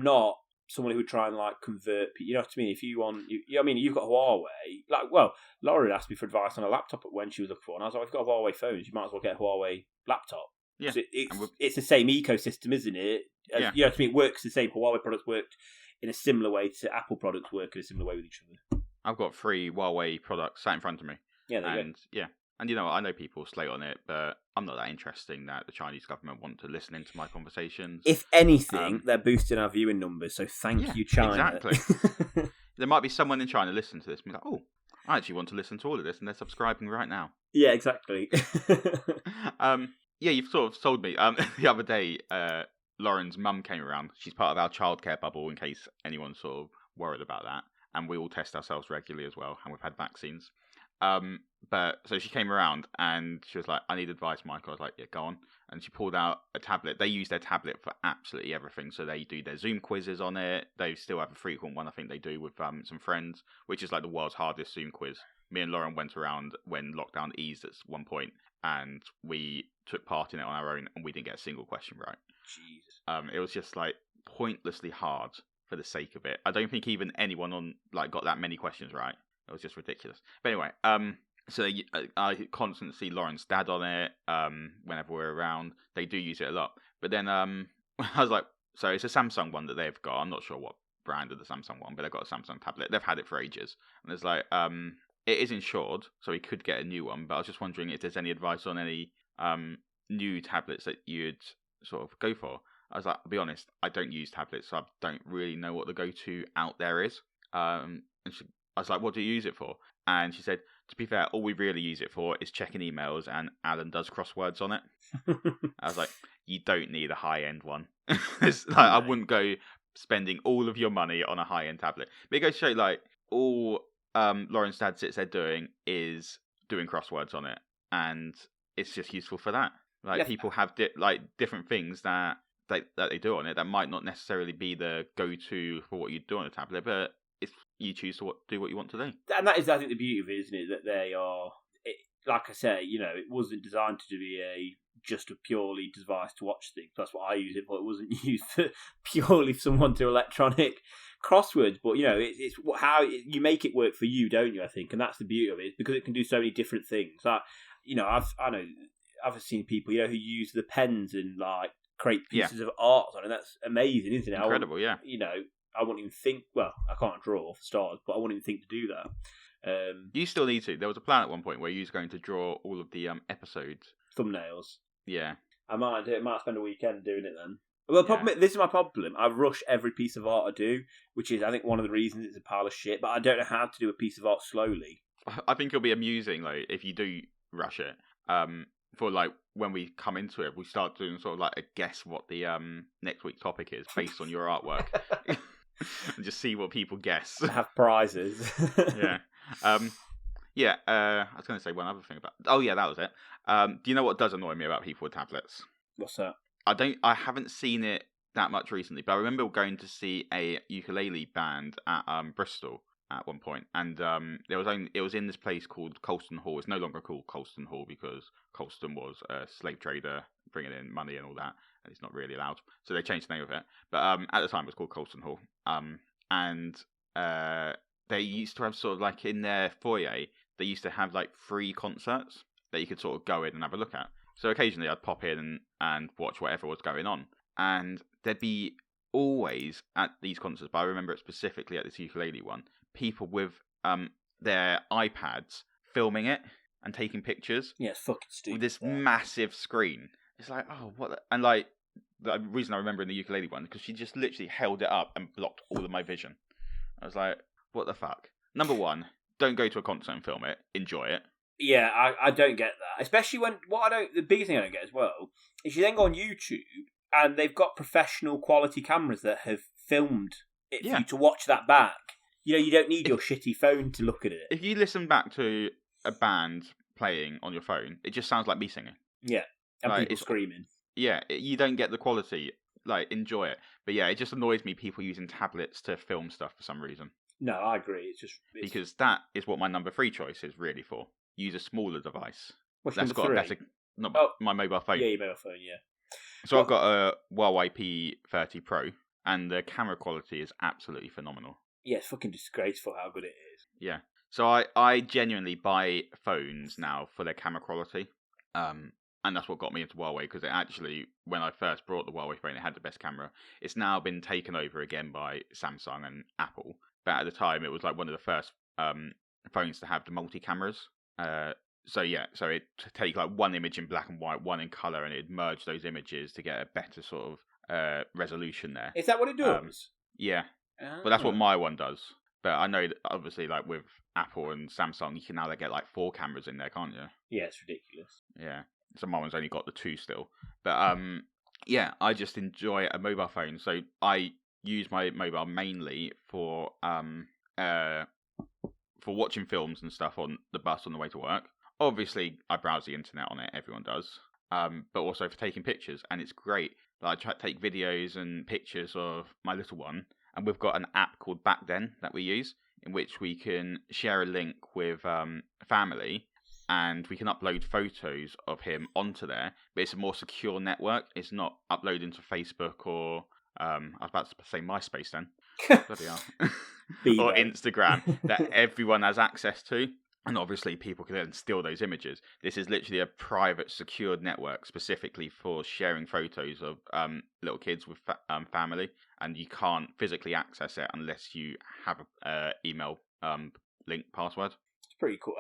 not someone who would try and like convert people. You know what I mean? If you want, you've got Huawei. Lauren asked me for advice on a laptop when she was looking for one. I was like, I've got Huawei phones. You might as well get a Huawei laptop. Yeah, it's the same ecosystem, isn't it? You know what I mean? It works the same. Huawei products worked in a similar way to Apple products work in a similar way with each other. I've got 3 Huawei products sat in front of me. Yeah, there you go. Yeah. And I know people slate on it, but I'm not that interesting that the Chinese government want to listen into my conversations. If anything, they're boosting our viewing numbers, so thank you, China. Exactly. There might be someone in China listening to this and be like, oh, I actually want to listen to all of this, and they're subscribing right now. Yeah, exactly. Yeah, you've sort of sold me. The other day, Lauren's mum came around. She's part of our childcare bubble, in case anyone's sort of worried about that. And we all test ourselves regularly as well, and we've had vaccines. But so she came around and she was like, I need advice, Mike. I was like, yeah, go on. And she pulled out a tablet. They use their tablet for absolutely everything. So they do their Zoom quizzes on it. They still have a frequent one, I think they do with some friends, which is like the world's hardest Zoom quiz. Me and Lauren went around when lockdown eased at one point, and we took part in it on our own, and we didn't get a single question right. Jesus. It was just like pointlessly hard for the sake of it. I don't think even anyone on got that many questions right. It was just ridiculous. But anyway, so I constantly see Lauren's dad on it whenever we're around. They do use it a lot. But then I was like, so it's a Samsung one that they've got. I'm not sure what brand of the Samsung one, but they've got a Samsung tablet. They've had it for ages. And it's like, it is insured, so we could get a new one. But I was just wondering if there's any advice on any new tablets that you'd sort of go for. I was like, I'll be honest, I don't use tablets, so I don't really know what the go-to out there is. And I was like, what do you use it for? And she said, to be fair, all we really use it for is checking emails, and Alan does crosswords on it. I was like, you don't need a high-end one. I wouldn't go spending all of your money on a high-end tablet. But it goes to show, all Lauren's dad sits there doing is doing crosswords on it, and it's just useful for that. People have different things that they do on it that might not necessarily be the go-to for what you do on a tablet, but if you choose to do what you want to do. And that is, I think, the beauty of it, isn't it? That they are, like I say, it wasn't designed to be a just a purely device to watch things. That's what I use it for. It wasn't used for purely for someone to electronic crosswords. But it's how you make it work for you, don't you? I think, and that's the beauty of it, because it can do so many different things. Like I've seen people who use the pens and like create pieces of art on it. That's amazing, isn't it? Incredible, yeah. I wouldn't even think. Well, I can't draw for starters, but I wouldn't even think to do that. You still need to. There was a plan at one point where you was going to draw all of the episodes thumbnails. Yeah, I might do it. Might spend a weekend doing it then. Well, this is my problem. I rush every piece of art I do, which is, I think, one of the reasons it's a pile of shit. But I don't know how to do a piece of art slowly. I think it'll be amusing, like, if you do rush it. For like when we come into it, we start doing sort of like a guess what the next week's topic is based on your artwork, and just see what people guess. Have prizes. Yeah. I was going to say one other thing about. Oh yeah, that was it. Do you know what does annoy me about people with tablets? What's that? I haven't seen it that much recently, but I remember going to see a ukulele band at Bristol at one point, and it was in this place called Colston Hall. It's no longer called Colston Hall because Colston was a slave trader bringing in money and all that, and it's not really allowed, so they changed the name of it. But at the time, it was called Colston Hall. They used to have sort of like in their foyer, they used to have like free concerts that you could sort of go in and have a look at. So occasionally I'd pop in and watch whatever was going on. And there'd be always at these concerts, but I remember it specifically at this ukulele one, people with their iPads filming it and taking pictures. Yeah, it's fucking stupid. With this massive screen. It's like, oh, what? And like, the reason I remember in the ukulele one, because she just literally held it up and blocked all of my vision. I was like, what the fuck? Number one, don't go to a concert and film it. Enjoy it. Yeah, I don't get that. Especially when the biggest thing I don't get as well is you then go on YouTube and they've got professional quality cameras that have filmed it for you to watch that back. You don't need your shitty phone to look at it. If you listen back to a band playing on your phone, it just sounds like me singing. Yeah, and like, people screaming. Yeah, you don't get the quality. Like, enjoy it. But yeah, it just annoys me people using tablets to film stuff for some reason. No, I agree. Because that is what my number 3 choice is really for. Use a smaller device. What's that's number got 3? My mobile phone. Yeah, your mobile phone, yeah. So I've got a Huawei P30 Pro, and the camera quality is absolutely phenomenal. Yeah, it's fucking disgraceful how good it is. Yeah. So I genuinely buy phones now for their camera quality. And that's what got me into Huawei, because it actually, when I first brought the Huawei phone, it had the best camera. It's now been taken over again by Samsung and Apple. But at the time, it was like one of the first phones to have the multi-cameras. So it take like one image in black and white, one in colour, and it'd merge those images to get a better sort of resolution there. Is that what it does? Yeah. But that's what my one does. But I know that obviously, like with Apple and Samsung, you can now get like 4 cameras in there, can't you? Yeah, it's ridiculous. Yeah. So my one's only got the 2 still. But I just enjoy a mobile phone. So I use my mobile mainly for watching films and stuff on the bus on the way to work. Obviously, I browse the internet on it. Everyone does. But also for taking pictures, and it's great. Like, I try to take videos and pictures of my little one, and we've got an app called Back Then that we use, in which we can share a link with family, and we can upload photos of him onto there. But it's a more secure network. It's not uploading to Facebook or I was about to say MySpace then. Bloody hell. Or Instagram that everyone has access to. And obviously people can then steal those images. This is literally a private, secured network specifically for sharing photos of little kids with family. And you can't physically access it unless you have an email link password. It's pretty cool.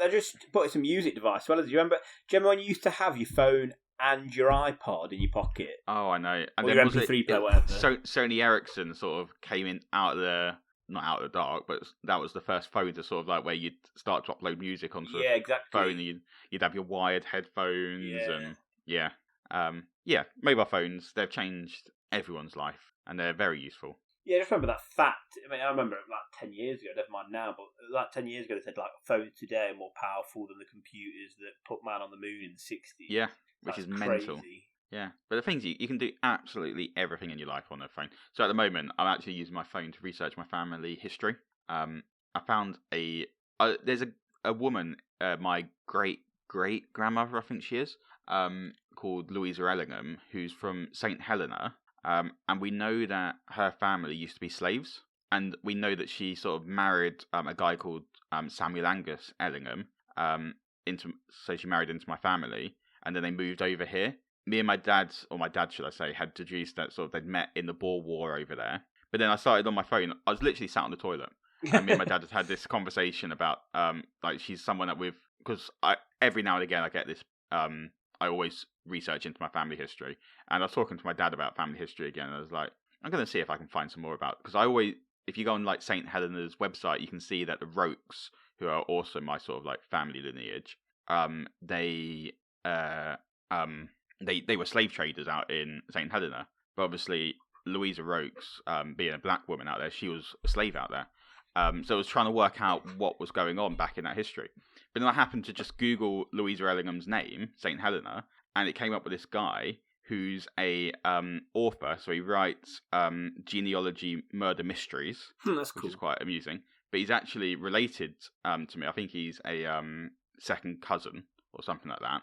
They just put some music device. Well, do you remember when you used to have your phone and your iPod in your pocket? Oh, I know. And or then your MP3 player, whatever. Sony Ericsson sort of came in not out of the dark, but that was the first phone to sort of like where you'd start to upload music onto the phone. And you'd have your wired headphones and mobile phones. They've changed everyone's life and they're very useful. Yeah, I just remember that fact. I mean, I remember it like 10 years ago, never mind now, but like 10 years ago they said like phones today are more powerful than the computers that put man on the moon in the 60s. Yeah, which is mental. Crazy. Yeah, but the thing is, you can do absolutely everything in your life on a phone. So at the moment, I'm actually using my phone to research my family history. I found there's a woman, my great grandmother, I think she is. called Louisa Ellingham, who's from St. Helena. And we know that her family used to be slaves. And we know that she sort of married a guy called Samuel Angus Ellingham. So she married into my family. And then they moved over here. Me and my dad, or my dad should I say, had deduced that sort of they'd met in the Boer War over there. But then I started on my phone. I was literally sat on the toilet. And me and my dad had this conversation about like she's someone that because every now and again I get this I always research into my family history, and I was talking to my dad about family history again, and I was like, I'm going to see if I can find some more about, because I always, if you go on like St. Helena's website, you can see that the Rokes, who are also my sort of like family lineage, they were slave traders out in St. Helena, but obviously Louisa Rokes, being a black woman out there, she was a slave out there. So I was trying to work out what was going on back in that history. But then I happened to just Google Louisa Ellingham's name, St. Helena, and it came up with this guy who's a author. So he writes genealogy murder mysteries, That's which cool. is quite amusing. But he's actually related to me. I think he's a second cousin or something like that.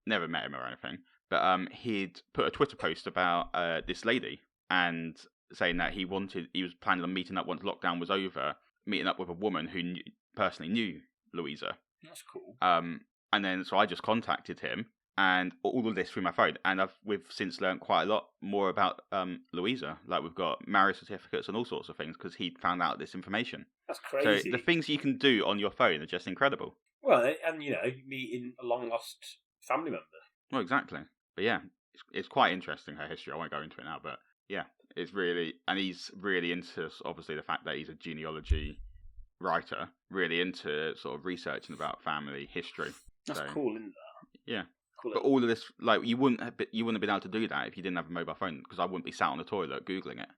Never met him or anything. But he'd put a Twitter post about this lady and saying that he was planning on meeting up once lockdown was over, meeting up with a woman who personally knew Louisa. That's cool. And then so I just contacted him, and all of this through my phone, and we've since learned quite a lot more about Louisa. Like we've got marriage certificates and all sorts of things because he found out this information. That's crazy. So the things you can do on your phone are just incredible. Well, and meeting a long lost family member. Well, exactly. But yeah, it's quite interesting, her history. I won't go into it now, but yeah, it's really, and he's really into obviously the fact that he's a genealogy writer, really into sort of researching about family history. That's cool, isn't that? Yeah. Cool. But all of this, like, you wouldn't have been able to do that if you didn't have a mobile phone, because I wouldn't be sat on the toilet googling it.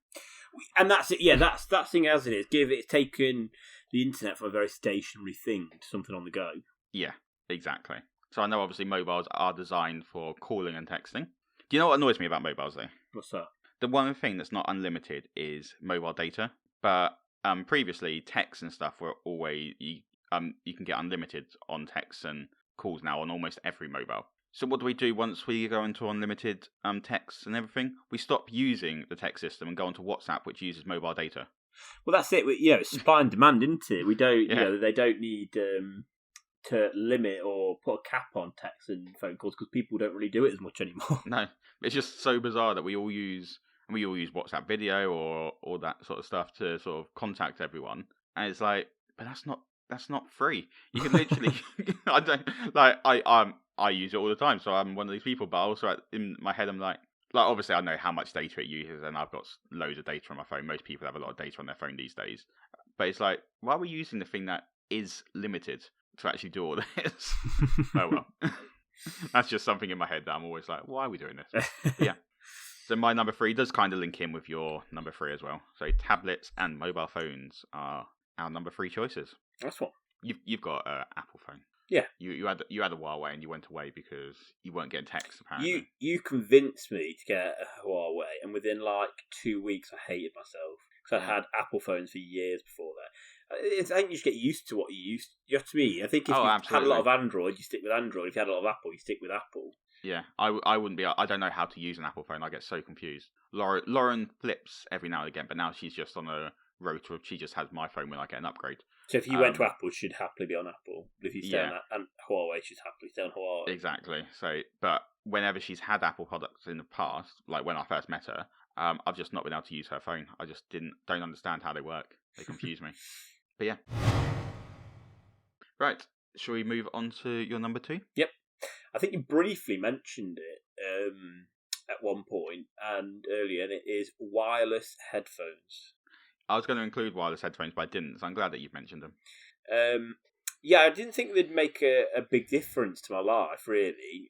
And that's it. Yeah, that's thing as it is. It's taken the internet from a very stationary thing to something on the go. Yeah, exactly. So I know obviously mobiles are designed for calling and texting. Do you know what annoys me about mobiles though? What's that? The one thing that's not unlimited is mobile data. But previously, texts and stuff were always you can get unlimited on texts and calls now on almost every mobile. So what do we do once we go into unlimited texts and everything? We stop using the text system and go onto WhatsApp, which uses mobile data. Well, that's it. It's supply and demand, isn't it? We don't, they don't need to limit or put a cap on text and phone calls because people don't really do it as much anymore. No, it's just so bizarre that we all use WhatsApp video or all that sort of stuff to sort of contact everyone, and it's like, but that's not free. You can literally, I use it all the time, so I'm one of these people. But also in my head, I'm like obviously I know how much data it uses, and I've got loads of data on my phone. Most people have a lot of data on their phone these days, but it's like, why are we using the thing that is limited to actually do all this? Oh well, that's just something in my head that I'm always like, why are we doing this? Yeah. So my number 3 does kind of link in with your number 3 as well. So tablets and mobile phones are our number 3 choices. That's what you've got an Apple phone. Yeah, you had a Huawei and you went away because you weren't getting texts. Apparently, you convinced me to get a Huawei, and within like 2 weeks, I hated myself because I had Apple phones for years before that. I think you just get used to what you used. You know what I mean? I think if you had a lot of Android, you stick with Android. If you had a lot of Apple, you stick with Apple. Yeah, I wouldn't be. I don't know how to use an Apple phone. I get so confused. Lauren flips every now and again, but now she's just on a rotor. She just has my phone when I get an upgrade. So if you went to Apple, she'd happily be on Apple. But if you stay on and Huawei, she'd happily stay on Huawei. Exactly. So, but whenever she's had Apple products in the past, like when I first met her, I've just not been able to use her phone. I just don't understand how they work. They confuse me. But yeah. Right. Shall we move on to your number 2? Yep. I think you briefly mentioned it at one point and earlier, and it is wireless headphones. I was going to include wireless headphones, but I didn't, so I'm glad that you've mentioned them. Yeah, I didn't think they'd make a big difference to my life, really,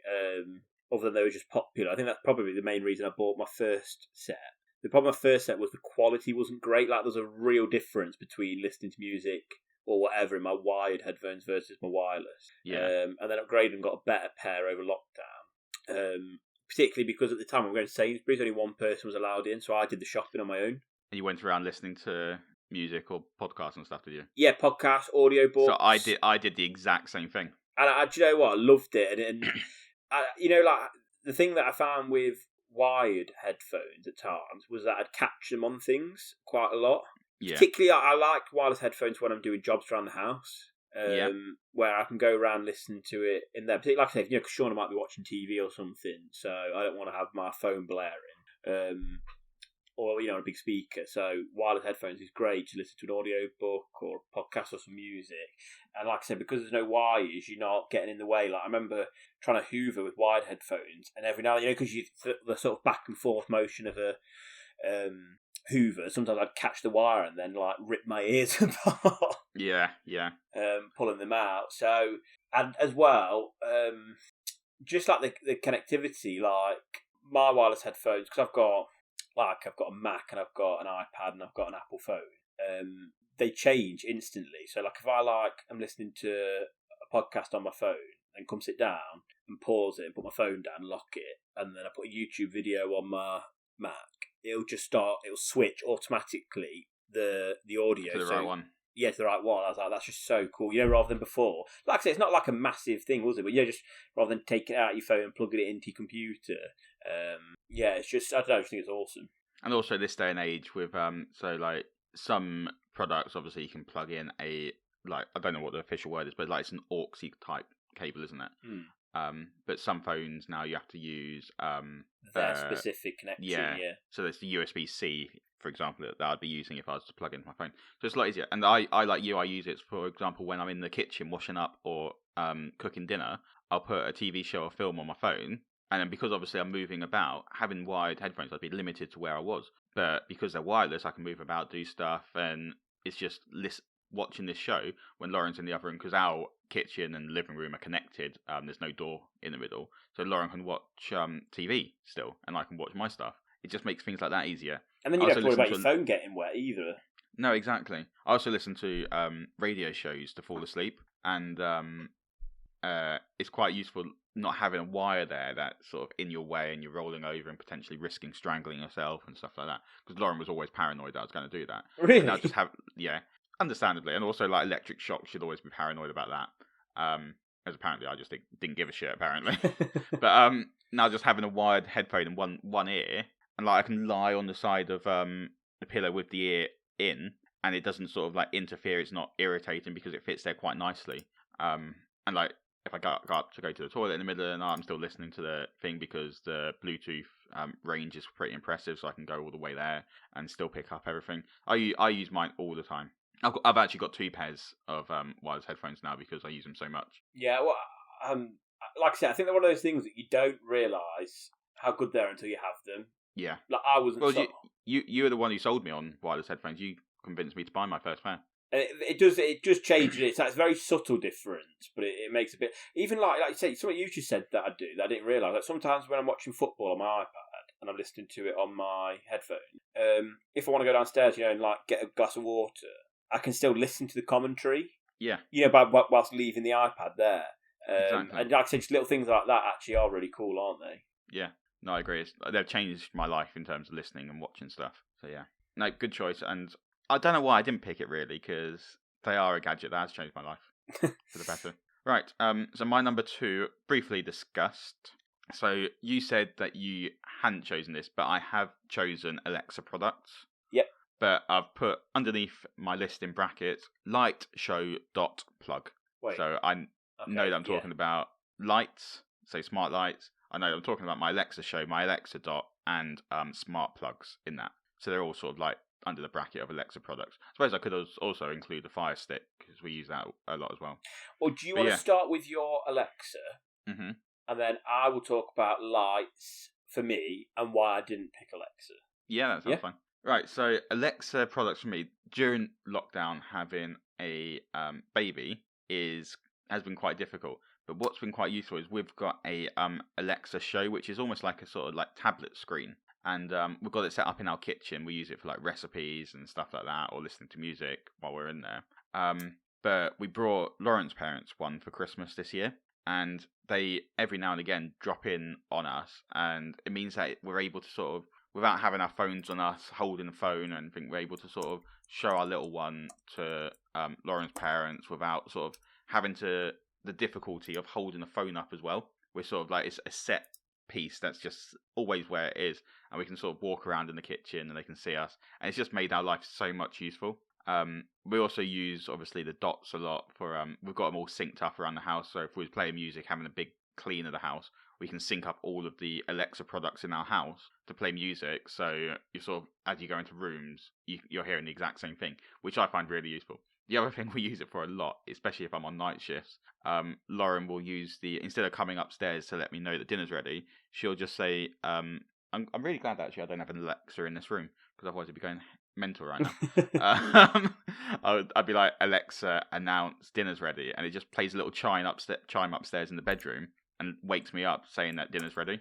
other than they were just popular. I think that's probably the main reason I bought my first set. The problem with my first set was the quality wasn't great. Like, there's a real difference between listening to music or whatever in my wired headphones versus my wireless. Yeah. And then upgraded and got a better pair over lockdown. Particularly because at the time we were going to Sainsbury's, only one person was allowed in, so I did the shopping on my own. And you went around listening to music or podcasts and stuff, did you? Yeah, podcasts, audiobooks. So I did the exact same thing. And do you know what? I loved it. And like the thing that I found with wired headphones at times was that I'd catch them on things quite a lot. Yeah. Particularly, I like wireless headphones when I'm doing jobs around the house, where I can go around listening to it in there. Particularly, like I say, because Sean might be watching TV or something, so I don't want to have my phone blaring. Or on a big speaker. So wireless headphones is great to listen to an audio book or a podcast or some music. And like I said, because there's no wires, you're not getting in the way. Like I remember trying to hoover with wired headphones, and every now and then, because the sort of back and forth motion of a hoover, sometimes I'd catch the wire and then like rip my ears apart. Yeah. Pulling them out. So, and as well, just like the connectivity, like my wireless headphones, because I've got a Mac and I've got an iPad and I've got an Apple phone. They change instantly. So like if I'm listening to a podcast on my phone and come sit down and pause it and put my phone down, lock it, and then I put a YouTube video on my Mac, it'll switch automatically the audio. To the right one. Yeah, to the right one. I was like, that's just so cool. Rather than before. Like I said, it's not like a massive thing, was it? But just rather than taking it out of your phone and plugging it into your computer. It's just, I don't know, I just think it's awesome. And also this day and age with, so like some products, obviously you can plug in I don't know what the official word is, but like it's an aux type cable, isn't it? But some phones now you have to use their specific connection. Yeah. So there's the USB-C, for example, that I'd be using if I was to plug into my phone. So it's a lot easier. And I like you, I use it, for example, when I'm in the kitchen washing up or cooking dinner, I'll put a TV show or film on my phone. And then because obviously I'm moving about, having wired headphones, I'd be limited to where I was. But because they're wireless, I can move about, do stuff, and it's just watching this show when Lauren's in the other room, because our kitchen and living room are connected. There's no door in the middle, so Lauren can watch TV still, and I can watch my stuff. It just makes things like that easier. And then you don't have to worry about your phone getting wet either. No, exactly. I also listen to radio shows to fall asleep, and it's quite useful not having a wire there that's sort of in your way and you're rolling over and potentially risking strangling yourself and stuff like that. Because Lauren was always paranoid that I was going to do that. Really? And just understandably. And also like electric shocks, she'd always be paranoid about that. As apparently I just didn't give a shit, apparently. But now just having a wired headphone in one ear, and like I can lie on the side of the pillow with the ear in, and it doesn't sort of like interfere. It's not irritating because it fits there quite nicely. And like if I go up to go to the toilet in the middle of the night, I'm still listening to the thing because the Bluetooth range is pretty impressive, so I can go all the way there and still pick up everything. I use mine all the time. I've actually got 2 pairs of wireless headphones now because I use them so much. Yeah, well, like I said, I think they're one of those things that you don't realise how good they are until you have them. Yeah. Like I wasn't. Well, you were the one who sold me on wireless headphones. You convinced me to buy my first pair. It does change it. It's a very subtle difference, but it makes a bit. Even like you say, something you just said that I do that I didn't realise. Like sometimes when I'm watching football on my iPad and I'm listening to it on my headphone, if I want to go downstairs, and like get a glass of water, I can still listen to the commentary. Yeah. Whilst leaving the iPad there. Exactly. And like I said, just little things like that actually are really cool, aren't they? Yeah. No, I agree. They've changed my life in terms of listening and watching stuff. So yeah. No, good choice. And I don't know why I didn't pick it really, because they are a gadget that has changed my life for the better. Right. So my number 2, briefly discussed. So you said that you hadn't chosen this, but I have chosen Alexa products. Yep. But I've put underneath my list in brackets lightshow.plug. Wait. So I know that I'm talking about lights, so smart lights. I know that I'm talking about my Alexa show, my Alexa dot, and smart plugs in that. So they're all sort of like under the bracket of Alexa products. I suppose I could also include the Fire Stick because we use that a lot as well. Well, do you want to start with your Alexa? Mm-hmm. And then I will talk about lights for me and why I didn't pick Alexa. Yeah, that sounds fine. Right, so Alexa products for me during lockdown, having a baby has been quite difficult. But what's been quite useful is we've got a Alexa show, which is almost like a sort of like tablet screen. And we've got it set up in our kitchen. We use it for like recipes and stuff like that, or listening to music while we're in there. But we brought Lauren's parents one for Christmas this year, and they every now and again drop in on us, and it means that we're able to sort of, without having our phones on us, holding the phone and everything, we're able to sort of show our little one to Lauren's parents without sort of having the difficulty of holding the phone up as well. we're sort of like, it's a set piece that's just always where it is, and we can sort of walk around in the kitchen and they can see us, and it's just made our life so much useful. We also use obviously the dots a lot for we've got them all synced up around the house, so if we're playing music, having a big clean of the house, we can sync up all of the Alexa products in our house to play music, so you sort of, as you go into rooms, you're hearing the exact same thing, which I find really useful. The other thing we use it for a lot, especially if I'm on night shifts, Lauren will use instead of coming upstairs to let me know that dinner's ready, she'll just say, I'm really glad actually I don't have an Alexa in this room, because otherwise I'd be going mental right now. I'd be like, Alexa, announce dinner's ready, and it just plays a little chime upstairs in the bedroom and wakes me up saying that dinner's ready.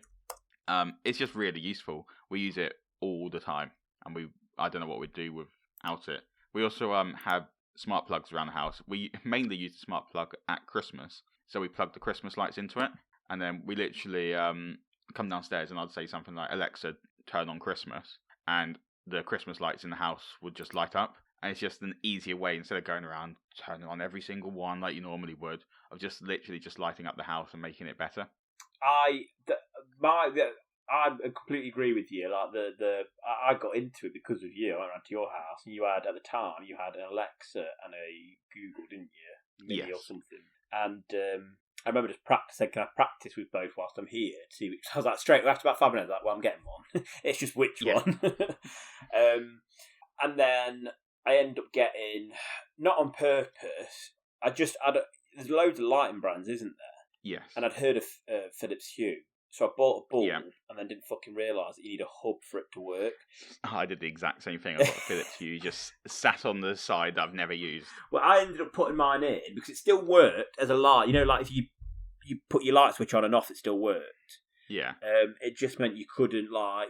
It's just really useful. We use it all the time, and I don't know what we'd do without it. We also have smart plugs around the house. We mainly use the smart plug at Christmas, so we plug the Christmas lights into it, and then we literally come downstairs and I'd say something like, Alexa, turn on Christmas, and the Christmas lights in the house would just light up. And it's just an easier way, instead of going around turning on every single one like you normally would, of just literally just lighting up the house and making it better. I completely agree with you. Like I got into it because of you. I went around to your house, and you had, at the time, you had an Alexa and a Google, didn't you? Mini Yes. or something. And I remember just practicing. Can I practice with both whilst I'm here to see which? I was like, straight after about 5 minutes, like, well, I'm getting one. It's just which one. And then I end up getting, not on purpose. There's loads of lighting brands, isn't there? Yes. And I'd heard of Philips Hue. So I bought a bulb Yeah. and then didn't fucking realise that you need a hub for it to work. I did the exact same thing. I got a Philips Hue just sat on the side that I've never used. Well, I ended up putting mine in because it still worked as a light. You know, like if you put your light switch on and off, it still worked. Yeah. It just meant you couldn't like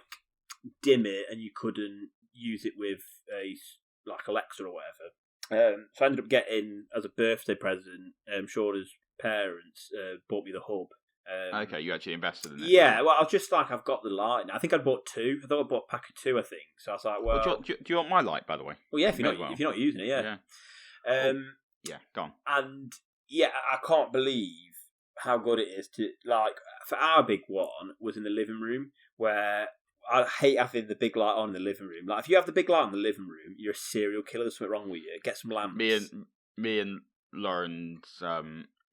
dim it, and you couldn't use it with like Alexa or whatever. So I ended up getting, as a birthday present, Shauna's parents bought me the hub. Okay, you actually invested in it. Yeah, well, I was just like, I've got the light now. I think I bought 2. I thought I bought a pack of 2, I think. So I was like, well... do you want my light, by the way? Well, yeah, if you're not using it, yeah. Yeah, go on. And, yeah, I can't believe how good it is to, like, for our big one was in the living room, where I hate having the big light on in the living room. Like, if you have the big light in the living room, you're a serial killer. There's something wrong with you. Get some lamps. Me and Lauren's...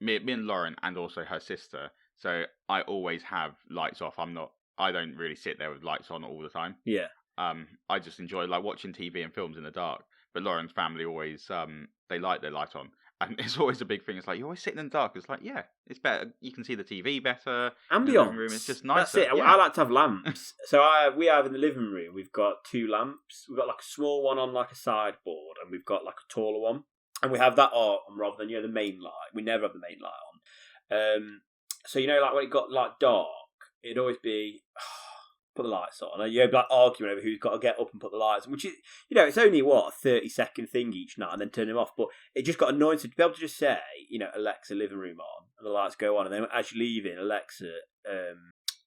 me and Lauren and also her sister... So I always have lights off. I don't really sit there with lights on all the time. Yeah. I just enjoy like watching TV and films in the dark. But Lauren's family always they like their light on. And it's always a big thing. It's like, you're always sitting in the dark. It's like, yeah, it's better. You can see the TV better. Ambience. Room. It's just nicer. That's it. Yeah. I like to have lamps. So we have in the living room, we've got 2 lamps. We've got like a small one on like a sideboard, and we've got like a taller one. And we have that on rather than, the main light. We never have the main light on. So, like when it got like dark, it'd always be, put the lights on. And you'd be like arguing over who's got to get up and put the lights on, which is, it's only, a 30-second thing each night, and then turn them off. But it just got annoying to be able to just say, Alexa, living room on, and the lights go on, and then as you're leaving, Alexa,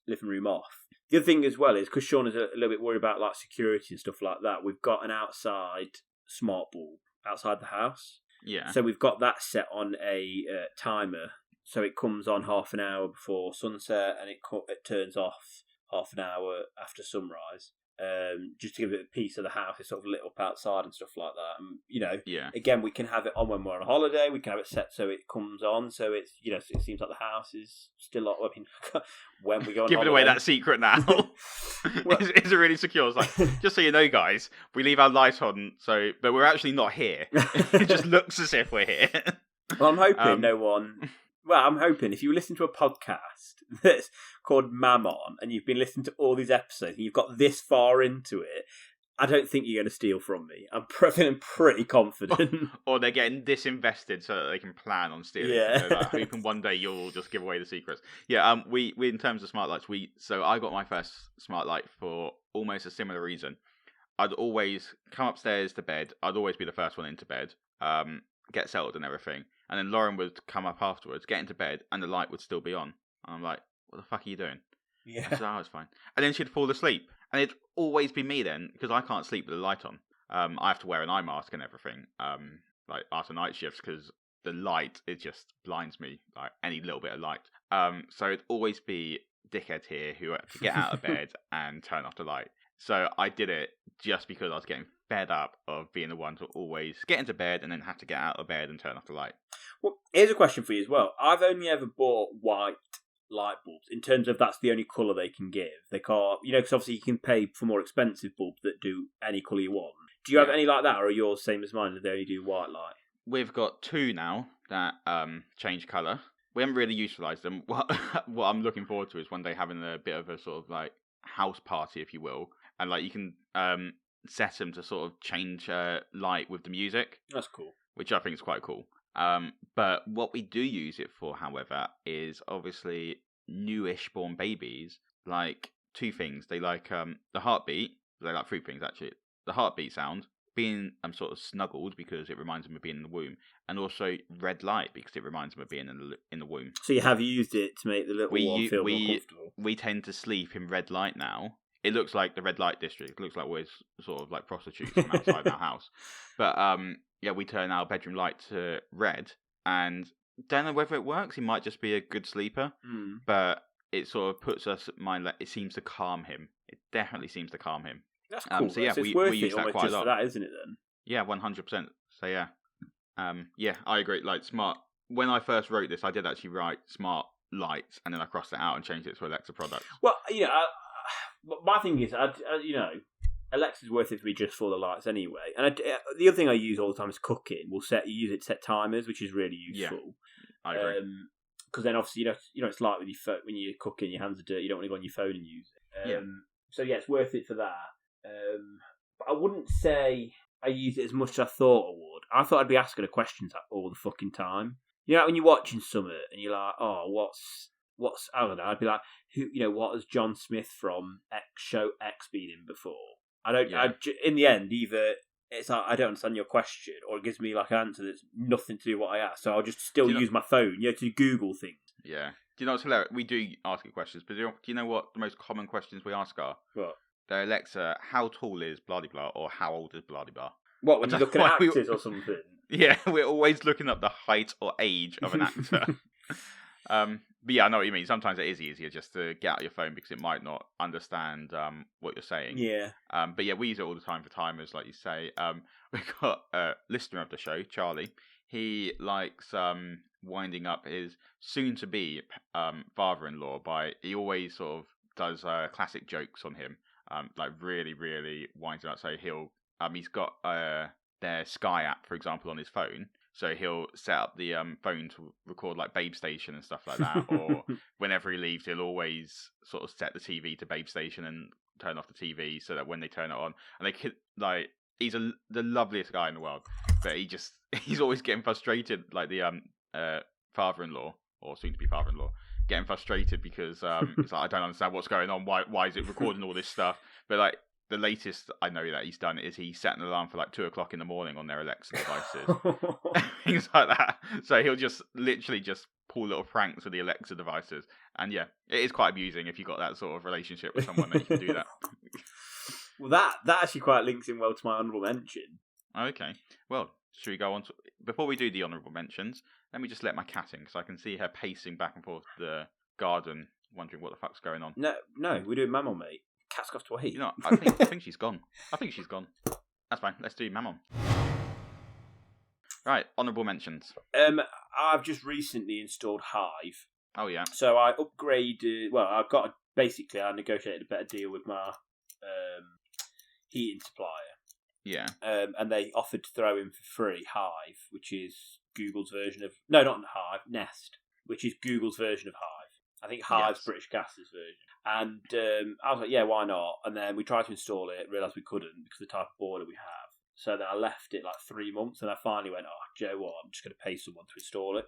living room off. The other thing as well is, because Sean is a little bit worried about like security and stuff like that, we've got an outside smart bulb outside the house. Yeah. So we've got that set on a timer. So it comes on half an hour before sunset, and it turns off half an hour after sunrise, just to give it a piece of the house. It's sort of lit up outside and stuff like that. And, again, we can have it on when we're on a holiday. We can have it set so it comes on, so it's it seems like the house is still on. I mean, when we go on giving away that secret now. Is it really secure? It's like, just so you know, guys, we leave our light on, but we're actually not here. It just looks as if we're here. Well, I'm hoping no one. Well, I'm hoping if you listen to a podcast that's called Mammon, and you've been listening to all these episodes, and you've got this far into it, I don't think you're going to steal from me. I'm feeling pretty confident. Or they're getting disinvested so that they can plan on stealing. Yeah. Hoping one day you'll just give away the secrets. Yeah. We in terms of smart lights, so I got my first smart light for almost a similar reason. I'd always come upstairs to bed. I'd always be the first one into bed. Get settled and everything. And then Lauren would come up afterwards, get into bed, and the light would still be on. And I'm like, what the fuck are you doing? Yeah. I said, it's fine. And then she'd fall asleep. And it'd always be me then, because I can't sleep with the light on. I have to wear an eye mask and everything, like after night shifts, because the light, it just blinds me, like any little bit of light. So it'd always be dickhead here who had to get out of bed and turn off the light. So I did it just because I was getting fed up of being the one to always get into bed and then have to get out of bed and turn off the light. Well, here's a question for you as well. I've only ever bought white light bulbs in terms of that's the only colour they can give. They can't, because obviously you can pay for more expensive bulbs that do any colour you want. Do you have any like that, or are yours same as mine, that they only do white light? We've got 2 now that change colour. We haven't really utilised them. What I'm looking forward to is one day having a bit of a sort of like house party, if you will, and like you can set them to sort of change light with the music. That's cool. Which I think is quite cool. But what we do use it for, however, is obviously newish born babies like 2 things. They like the heartbeat. They like 3 things actually. The heartbeat sound, being sort of snuggled because it reminds them of being in the womb, and also red light because it reminds them of being in the womb. So you have used it to make the little one feel more comfortable. We tend to sleep in red light now. It looks like the red light district. It looks like we're sort of like prostitutes from outside our house. But we turn our bedroom light to red, and don't know whether it works. He might just be a good sleeper, but it sort of puts us at mind that it seems to calm him. It definitely seems to calm him. That's cool. So yeah, so we use that quite a lot. For that, isn't it? Then. Yeah, 100%. So yeah, I agree. Like smart. When I first wrote this, I did actually write smart lights, and then I crossed it out and changed it to Alexa products. Well, my thing is, Alexa's worth it for me just for the lights anyway. And the other thing I use all the time is cooking. You use it to set timers, which is really useful. Yeah, I agree. Because then obviously it's like with your phone, when you're cooking, your hands are dirty. You don't want to go on your phone and use it. So yeah, it's worth it for that. But I wouldn't say I use it as much as I thought I would. I thought I'd be asking her questions all the fucking time. When you're watching something and you're like, oh, what's I don't know. I'd be like, what has John Smith from show X been in before? I don't. Yeah. In the end, either it's like I don't understand your question, or it gives me like an answer that's nothing to do with what I asked. So I'll just still use my phone, to Google things. Yeah. Do you know what's hilarious? We do ask you questions, but do you know what the most common questions we ask are? What? They're Alexa, how tall is blah blah blah, or how old is blah blah blah. What, when you're looking at actors or something? Yeah, we're always looking up the height or age of an actor. But yeah, I know what you mean. Sometimes it is easier just to get out your phone because it might not understand what you're saying. Yeah. But yeah, we use it all the time for timers, like you say. We've got a listener of the show, Charlie. He likes winding up his soon-to-be father-in-law he always sort of does classic jokes on him, like really, really winds him up. So he's got their Sky app, for example, on his phone. So he'll set up the phone to record like Babe Station and stuff like that. Or whenever he leaves, he'll always sort of set the TV to Babe Station and turn off the TV so that when they turn it on, and they could like he's the loveliest guy in the world, but he's always getting frustrated, like the father-in-law or soon-to-be father-in-law, getting frustrated because it's like I don't understand what's going on. Why is it recording all this stuff? But like. The latest I know that he's done is he set an alarm for like 2:00 in the morning on their Alexa devices, things like that. So he'll just literally pull little pranks with the Alexa devices, and yeah, it is quite amusing if you've got that sort of relationship with someone that you can do that. Well, that actually quite links in well to my honourable mention. Okay, well, should we go on to before we do the honourable mentions? Let me just let my cat in because I can see her pacing back and forth the garden, wondering what the fuck's going on. No, we're doing Mammon, mate. Cat's got to eat. I think she's gone. That's fine. Let's do Mammon. Right, honourable mentions. I've just recently installed Hive. Oh yeah. So I upgraded. Well, I negotiated a better deal with my heating supplier. Yeah. And they offered to throw in for free Hive, which is Google's version of not Hive, Nest, which is Google's version of Hive. I think Hive's British Gas's version. And I was like, yeah, why not? And then we tried to install it, realised we couldn't because of the type of boiler we have. So then I left it like 3 months, and I finally went, oh, do you know what? I'm just going to pay someone to install it.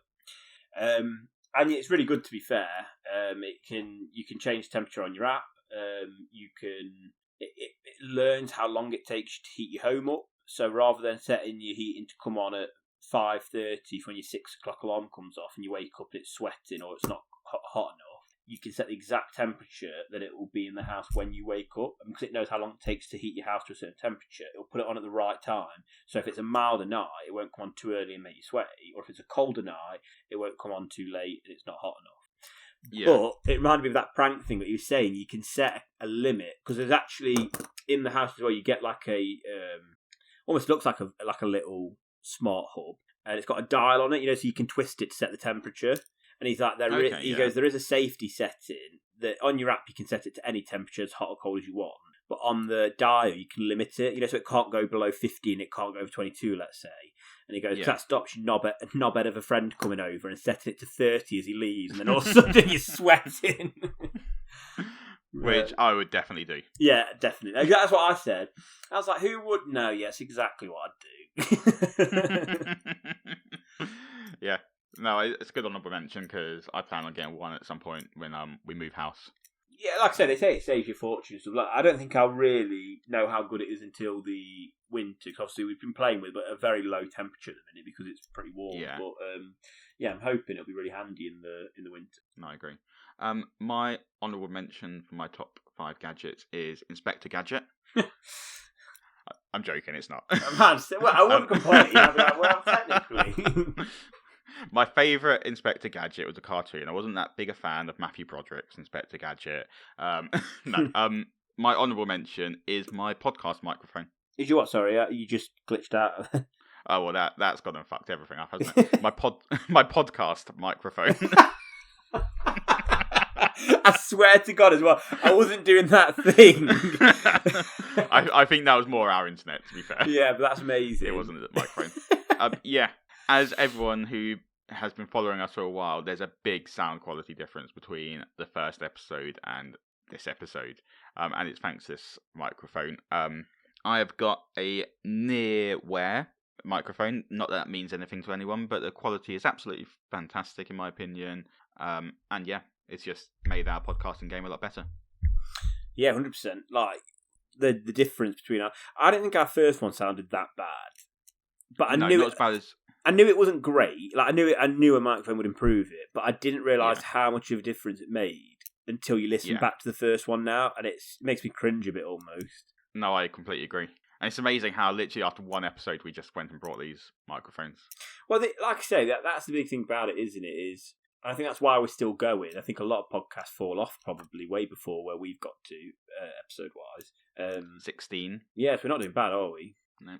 And it's really good, to be fair. You can change the temperature on your app. It learns how long it takes to heat your home up. So rather than setting your heating to come on at 5:30 when your 6:00 alarm comes off and you wake up and it's sweating or it's not hot enough, you can set the exact temperature that it will be in the house when you wake up. And because it knows how long it takes to heat your house to a certain temperature, it'll put it on at the right time. So if it's a milder night, it won't come on too early and make you sweaty. Or if it's a colder night, it won't come on too late and it's not hot enough. Yeah. But it reminded me of that prank thing that you were saying. You can set a limit because there's actually in the house as well. You get like a almost looks like a little smart hub, and it's got a dial on it. You know, so you can twist it to set the temperature. And he's like, he goes, there is a safety setting that on your app you can set it to any temperature, as hot or cold as you want. But on the dial you can limit it. You know, so it can't go below 50 and it can't go over 22, let's say. And he goes, that stops you knobhead of a friend coming over and setting it to 30 as he leaves, and then all of a sudden you're sweating. Which I would definitely do. Yeah, definitely. That's what I said. I was like, who would know? Yes, exactly what I'd do. Yeah. No, it's a good honourable mention because I plan on getting one at some point when we move house. Yeah, like I said, they say it saves you a fortune. So like, I don't think I'll really know how good it is until the winter. Because obviously we've been playing with a very low temperature at the minute because it's pretty warm. Yeah. But I'm hoping it'll be really handy in the winter. No, I agree. My honourable mention for my top 5 gadgets is Inspector Gadget. I'm joking, it's not. Man, well, I wouldn't complain. I'd be like, well, technically. My favourite Inspector Gadget was a cartoon. I wasn't that big a fan of Matthew Broderick's Inspector Gadget. My honourable mention is my podcast microphone. Is you what? Sorry, you just glitched out. Oh well, that's gone and fucked everything up, hasn't it? my podcast microphone. I swear to God as well, I wasn't doing that thing. I think that was more our internet, to be fair. Yeah, but that's amazing. It wasn't the microphone. Yeah, as everyone who has been following us for a while, there's a big sound quality difference between the first episode and this episode, and it's thanks to this microphone. I have got a Nearwear microphone. Not that means anything to anyone, but the quality is absolutely fantastic in my opinion. And yeah, it's just made our podcasting game a lot better. Yeah, 100%. Like the difference between I don't think our first one sounded that bad, but I knew not as bad as. I knew it wasn't great. Like I knew a microphone would improve it, but I didn't realise how much of a difference it made until you listen back to the first one now, and it makes me cringe a bit almost. No, I completely agree. And it's amazing how literally after one episode we just went and brought these microphones. Well, like I say, that's the big thing about it, isn't it? Is I think that's why we're still going. I think a lot of podcasts fall off probably way before where we've got to episode-wise. 16. Yeah, so we're not doing bad, are we? No.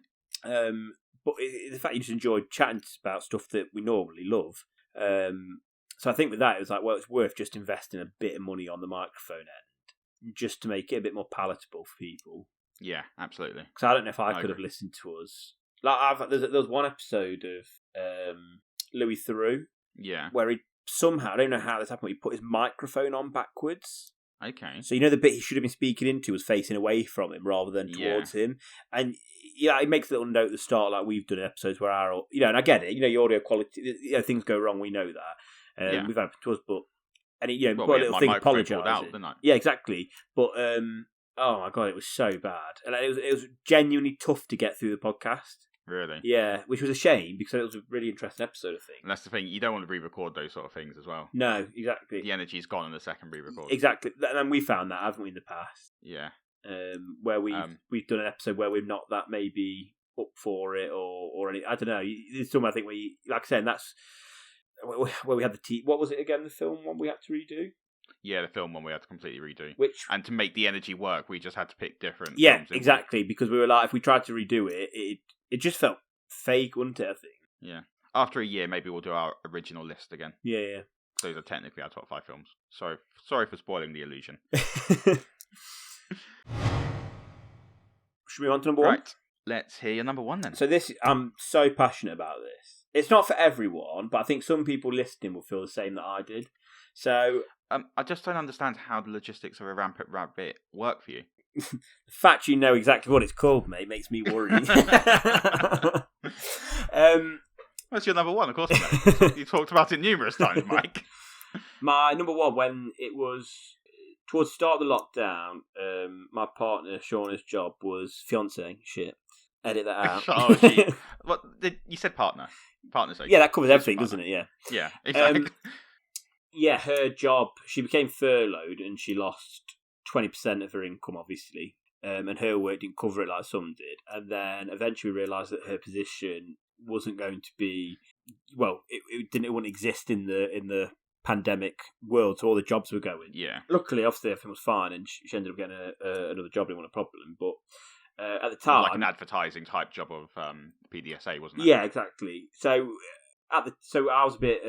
But the fact you just enjoyed chatting about stuff that we normally love. So I think with that, it was like, well, it's worth just investing a bit of money on the microphone end just to make it a bit more palatable for people. Yeah, absolutely. Because I don't know if I could have listened to us. Like there was one episode of Louis Theroux. Yeah. Where he somehow, I don't know how this happened, but he put his microphone on backwards. Okay. So, you know, the bit he should have been speaking into was facing away from him rather than towards him. And, yeah, it makes a little note at the start, like we've done episodes where and I get it, your audio quality, things go wrong, we know that. We've had it to us, but, and, put a little thing apologising. Yeah, exactly. But, oh my God, it was so bad. And it was genuinely tough to get through the podcast. Really? Yeah, which was a shame because it was a really interesting episode, I think. And that's the thing, you don't want to re-record those sort of things as well. No, exactly. The energy's gone in the second re-record. Exactly. And we found that, haven't we, in the past? Yeah. Where we've done an episode where we've not that maybe up for it or any, I don't know. There's some, I think, where like I said, that's where we had what was it again, the film one we had to redo? Yeah, the film one we had to completely redo. And to make the energy work, we just had to pick different films. Yeah, exactly, because we were like, if we tried to redo it, it just felt fake, wouldn't it, I think? Yeah. After a year, maybe we'll do our original list again. Yeah. Those are technically our top 5 films. Sorry for spoiling the illusion. Should we move on to number 1? Right. Let's hear your number 1 then. So I'm so passionate about this. It's not for everyone, but I think some people listening will feel the same that I did. So I just don't understand how the logistics of a Rampant Rabbit work for you. The fact you know exactly what it's called, mate, makes me worry. What's your number 1? Of course I know. You talked about it numerous times, Mike. My number 1, when it was towards the start of the lockdown, my partner, Shauna's job was fiancé. Shit. Edit that out. Oh, what? You said partner. Partner's okay. Yeah, that covers everything, doesn't it? Yeah. Yeah, exactly. Yeah, her job, she became furloughed and she lost 20% of her income, obviously. And her work didn't cover it like some did. And then eventually realised that her position wasn't going to be, well, it wouldn't exist in the pandemic world, so all the jobs were going. Yeah. Luckily, obviously, everything was fine, and she ended up getting another job. Didn't want a problem, but at the It was time, like an advertising type job of PDSA, wasn't it? yeah, exactly. So I was a bit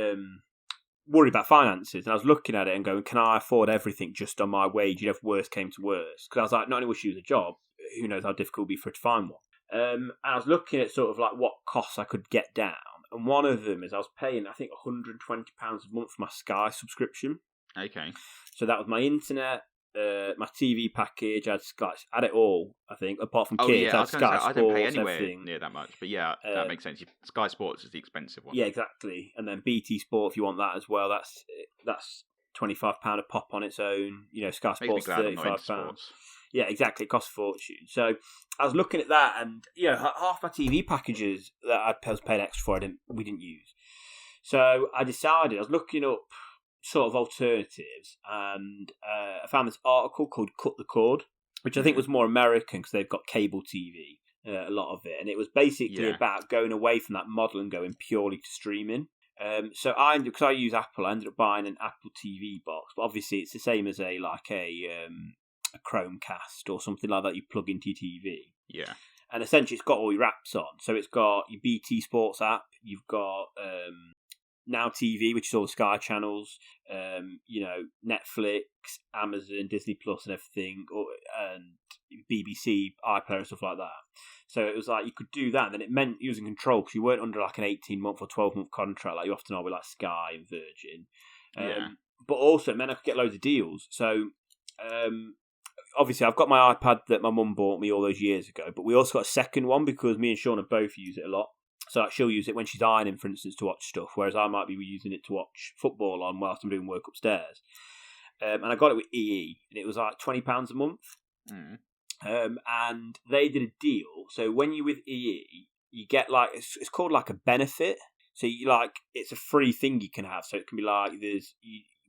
worried about finances, and I was looking at it and going, "Can I afford everything just on my wage? If worst came to worst?" Because I was like, not only will she use a job, who knows how difficult it would be for her to find one. And I was looking at sort of like what costs I could get down, and one of them is I was paying, I think, £120 a month for my Sky subscription. Okay. So that was my internet, my TV package. I had Sky, I had it all. I think, apart from Oh kids, yeah, I I had was going to Sky say I didn't pay Sports, anywhere everything. near that much, but yeah, that makes sense. Sky Sports is the expensive one. Yeah, exactly. And then BT Sport, if you want that as well, that's £25 a pop on its own. You know, Sky Makes me Sports glad I'm not into £35. sports. Yeah, exactly. It costs a fortune. So I was looking at that, and you know, half my TV packages that I was paying extra for, we didn't use. So I decided I was looking up sort of alternatives, and I found this article called "Cut the Cord," which I think was more American because they've got cable TV, a lot of it, and it was basically about going away from that model and going purely to streaming. So because I use Apple, I ended up buying an Apple TV box, but obviously it's the same as a Chromecast or something like that you plug into your TV. Yeah. And essentially it's got all your apps on. So it's got your BT Sports app, you've got Now TV, which is all the Sky channels, you know, Netflix, Amazon, Disney Plus and everything, and BBC, iPlayer and stuff like that. So it was like you could do that, and then it meant using control because you weren't under like an 18-month or 12-month contract like you often are with like Sky and Virgin. But also it meant I could get loads of deals. So obviously I've got my iPad that my mum bought me all those years ago, but we also got a second one because me and Shauna both use it a lot. So like, she'll use it when she's ironing, for instance, to watch stuff, whereas I might be using it to watch football on whilst I'm doing work upstairs. And I got it with EE, and it was like £20 a month. Mm. And they did a deal. So when you're with EE, you get like it's called like a benefit. So you it's a free thing you can have. So it can be like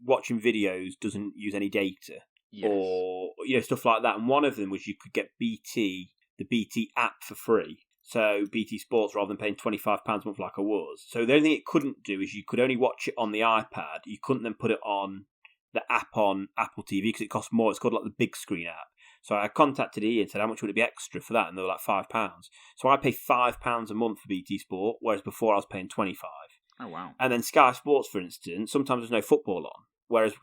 watching videos doesn't use any data, or stuff like that. And one of them was you could get the BT app for free. So BT Sports rather than paying £25 a month like I was. So the only thing it couldn't do is you could only watch it on the iPad. You couldn't then put it on the app on Apple TV because it costs more. It's called like the big screen app. So I contacted E and said, how much would it be extra for that? And they were like £5. So I pay £5 a month for BT Sport, whereas before I was paying £25. Oh, wow. And then Sky Sports, for instance, sometimes there's no football on.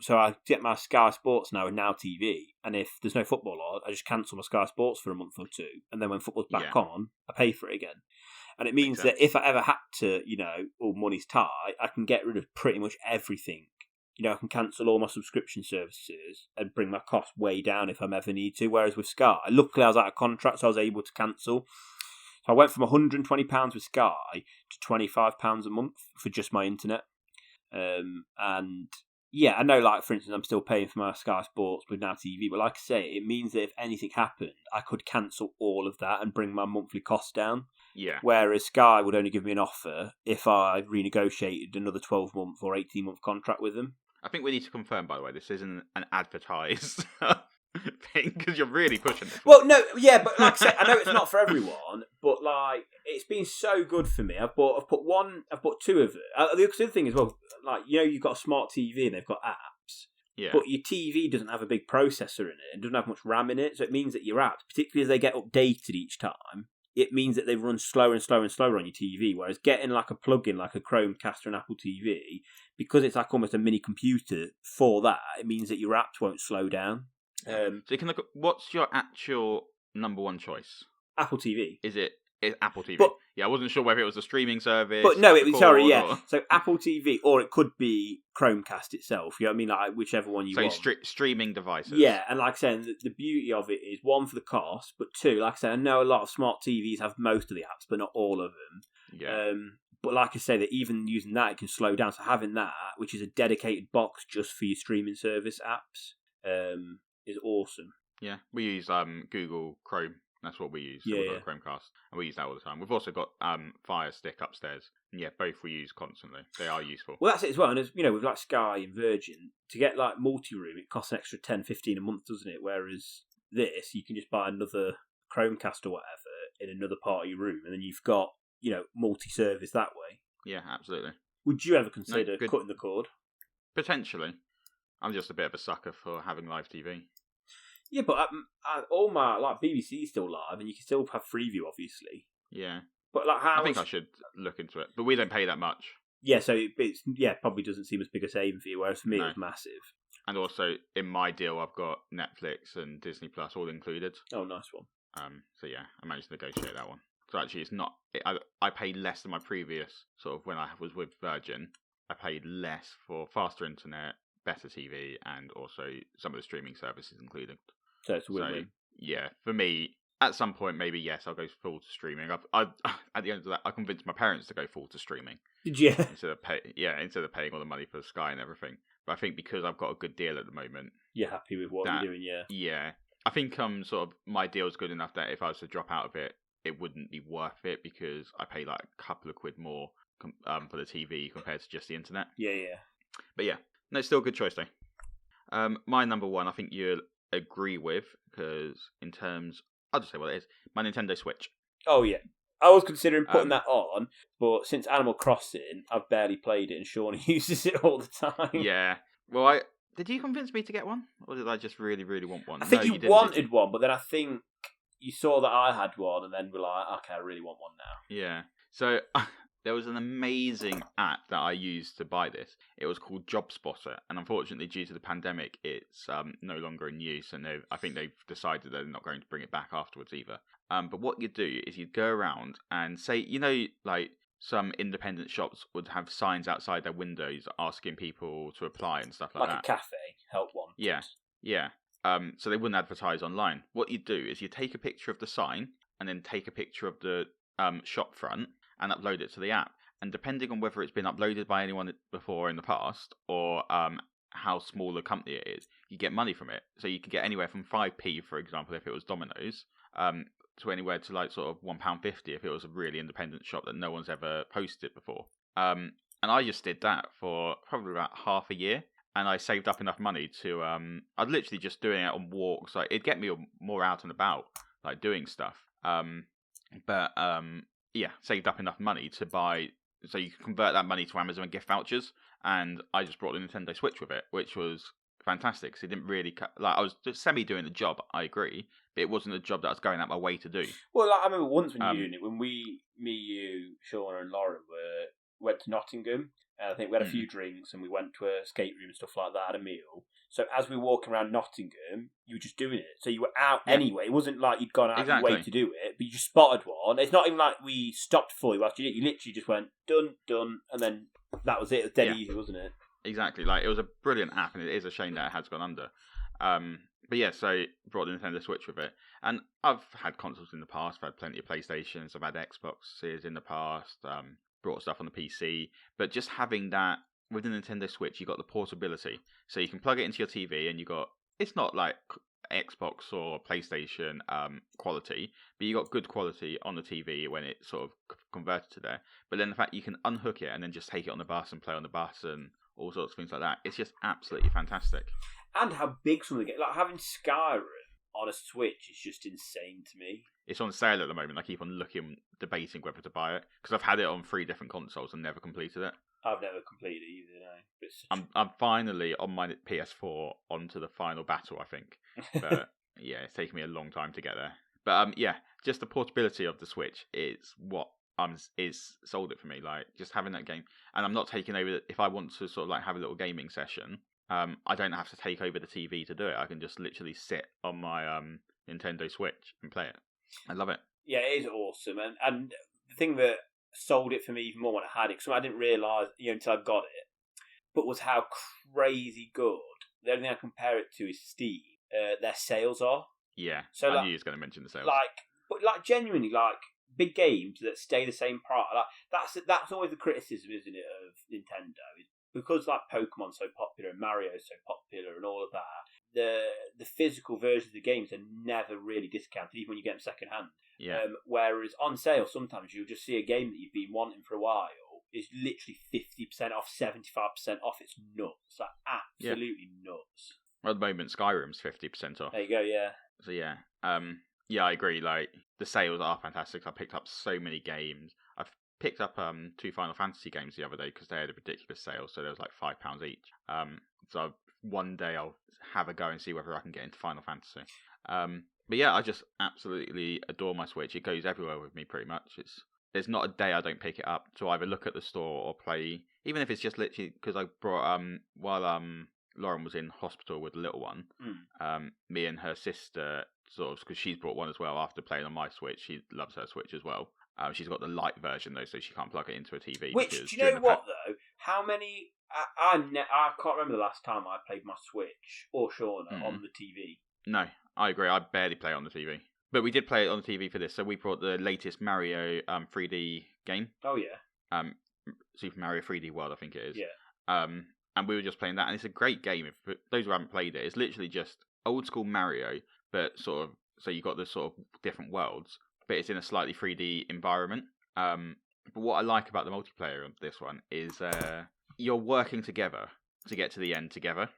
So I get my Sky Sports now with Now TV, and if there's no football on, I just cancel my Sky Sports for a month or two, and then when football's back on, I pay for it again. And it means that if I ever had to, money's tight, I can get rid of pretty much everything. I can cancel all my subscription services and bring my costs way down if I ever need to. Whereas with Sky, luckily I was out of contract, so I was able to cancel. So I went from £120 with Sky to £25 a month for just my internet. And yeah, I know, like, for instance, I'm still paying for my Sky Sports with Now TV, but like I say, it means that if anything happened, I could cancel all of that and bring my monthly costs down. Yeah. Whereas Sky would only give me an offer if I renegotiated another 12-month or 18-month contract with them. I think we need to confirm, by the way, this isn't an advertised thing, because you're really pushing this. Well, no, yeah, but like I said, I know it's not for everyone, but like it's been so good for me. I've put two of it. The other thing as well, like you've got a smart TV and they've got apps, but your TV doesn't have a big processor in it and doesn't have much RAM in it, so it means that your apps, particularly as they get updated each time, it means that they run slower and slower and slower on your TV. Whereas getting like a plug-in, like a Chromecast or an Apple TV, because it's like almost a mini computer for that, it means that your apps won't slow down. So you can look at what's your actual number one choice? Apple TV. Is Apple TV? But, I wasn't sure whether it was a streaming service. But no, Or... So Apple TV, or it could be Chromecast itself. You know what I mean? Like whichever one you want. So streaming devices. Yeah, and like I said, the beauty of it is one for the cost, but two, like I said, I know a lot of smart TVs have most of the apps, but not all of them. Yeah. But like I say, that even using that, it can slow down. So having that, which is a dedicated box just for your streaming service apps, is awesome. Yeah, we use Google Chrome. That's what we use. So we've got a Chromecast, and we use that all the time. We've also got Fire Stick upstairs. And yeah, both we use constantly. They are useful. Well, that's it as well. And as with like Sky and Virgin, to get like multi-room, it costs an extra $10-15 a month, doesn't it? Whereas this, you can just buy another Chromecast or whatever in another part of your room, and then you've got multi-service that way. Yeah, absolutely. Would you ever consider cutting the cord? Potentially. I'm just a bit of a sucker for having live TV. Yeah, but all my BBC is still live, and you can still have Freeview, obviously. Yeah. But how? I think I should look into it, but we don't pay that much. Yeah, so it's probably doesn't seem as big a saving for you. Whereas for me, it was massive. And also in my deal, I've got Netflix and Disney Plus all included. Oh, nice one. So yeah, I managed to negotiate that one. So actually, it's not. I paid less than my previous sort of when I was with Virgin. I paid less for faster internet, better TV, and also some of the streaming services included. So it's a win-win. So, yeah, for me, at some point, maybe yes, I'll go full to streaming. I at the end of that, I convinced my parents to go full to streaming. Did you? Instead of paying all the money for Sky and everything. But I think because I've got a good deal at the moment, you're happy with what you're doing, yeah. Yeah, I think sort of my deal's good enough that if I was to drop out of it, it wouldn't be worth it because I pay like a couple of quid more for the TV compared to just the internet. Yeah. But yeah, no, still a good choice though. My number one, I think you'll agree with because in terms, I'll just say what it is. My Nintendo Switch. Oh yeah, I was considering putting that on, but since Animal Crossing, I've barely played it, and Shauna uses it all the time. Yeah. Well, did you convince me to get one, or did I just really, really want one? I think you you wanted one, but then I think you saw that I had one, and then were like, okay, I really want one now. Yeah. So there was an amazing app that I used to buy this. It was called Job Spotter, and unfortunately, due to the pandemic, it's no longer in use, and I think they've decided they're not going to bring it back afterwards either. But what you do is you go around and say, like some independent shops would have signs outside their windows asking people to apply and stuff like that. Like a cafe, help one. Yeah. So they wouldn't advertise online. What you do is you take a picture of the sign and then take a picture of the shop front and upload it to the app. And depending on whether it's been uploaded by anyone before in the past or how small the company it is, you get money from it. So you could get anywhere from 5p, for example, if it was Domino's, to anywhere to like sort of £1.50 if it was a really independent shop that no one's ever posted before. And I just did that for probably about half a year. And I saved up enough money to, I'd literally just doing it on walks. Like, it'd get me more out and about, like doing stuff. Saved up enough money to buy, so you can convert that money to Amazon gift vouchers. And I just brought the Nintendo Switch with it, which was fantastic. Because it didn't really, I was just semi-doing the job, I agree. But it wasn't a job that I was going out my way to do. Well, I remember once when you were doing it, when me, you, Shauna and Lauren went to Nottingham. And I think we had a few drinks and we went to a skate room and stuff like that, had a meal. So as we were walking around Nottingham, you were just doing it. So you were out anyway. It wasn't like you'd gone out of your way to do it, but you just spotted one. It's not even like we stopped for you whilst you did it. You literally just went, done, and then that was it. It was dead easy, wasn't it? Exactly. Like, it was a brilliant app, and it is a shame that it has gone under. But yeah, so brought the Nintendo Switch with it. And I've had consoles in the past. I've had plenty of PlayStations. I've had Xboxes in the past. Brought stuff on the PC. But just having that with the Nintendo Switch, you got the portability. So you can plug it into your TV and it's not like Xbox or PlayStation quality, but you got good quality on the TV when it's sort of converted to there. But then the fact you can unhook it and then just take it on the bus and play on the bus and all sorts of things like that, it's just absolutely fantastic. And how big some of the games, like having Skyrim on a Switch is just insane to me. It's on sale at the moment. I keep on debating whether to buy it because I've had it on 3 different consoles and never completed it. I've never completed it either, no. I'm finally on my PS4 onto the final battle, I think. But yeah, it's taken me a long time to get there. But just the portability of the Switch is what is sold it for me. Like, just having that game, and I'm not taking over. If I want to sort of like have a little gaming session, I don't have to take over the TV to do it. I can just literally sit on my Nintendo Switch and play it. I love it. Yeah, it is awesome, and the thing that sold it for me even more when I had it, because I didn't realise until I got it, but was how crazy good. The only thing I compare it to is Steam. Their sales are. Yeah, so I knew you was going to mention the sales. But genuinely, big games that stay the same price. That's always the criticism, isn't it, of Nintendo? Is because Pokemon's so popular and Mario's so popular and all of that. The physical versions of the games are never really discounted, even when you get them second hand. Yeah. Whereas on sale, sometimes you'll just see a game that you've been wanting for a while is literally 50% off, 75% off. It's nuts. Absolutely nuts. Well, at the moment, Skyrim's 50% off. There you go, yeah. So yeah, I agree. Like, the sales are fantastic. I picked up so many games. I've picked up 2 Final Fantasy games the other day because they had a ridiculous sale, so there was like £5 each. So one day I'll have a go and see whether I can get into Final Fantasy. But yeah, I just absolutely adore my Switch. It goes everywhere with me pretty much. There's not a day I don't pick it up to either look at the store or play, even if it's just literally because I brought while Lauren was in hospital with the little one. Me and her sister sort of, because she's brought one as well after playing on my Switch. She loves her Switch as well. She's got the light version though, so she can't plug it into a TV. Which, do you know what though? How many? I can't remember the last time I played my Switch or Shauna on the TV. No, I agree. I barely play it on the TV, but we did play it on the TV for this. So we brought the latest Mario 3D game. Oh yeah. Super Mario 3D World, I think it is. Yeah. And we were just playing that, and it's a great game. If those who haven't played it, it's literally just old school Mario, but sort of so you've got the sort of different worlds, but it's in a slightly 3D environment. But what I like about the multiplayer of this one is you're working together to get to the end together,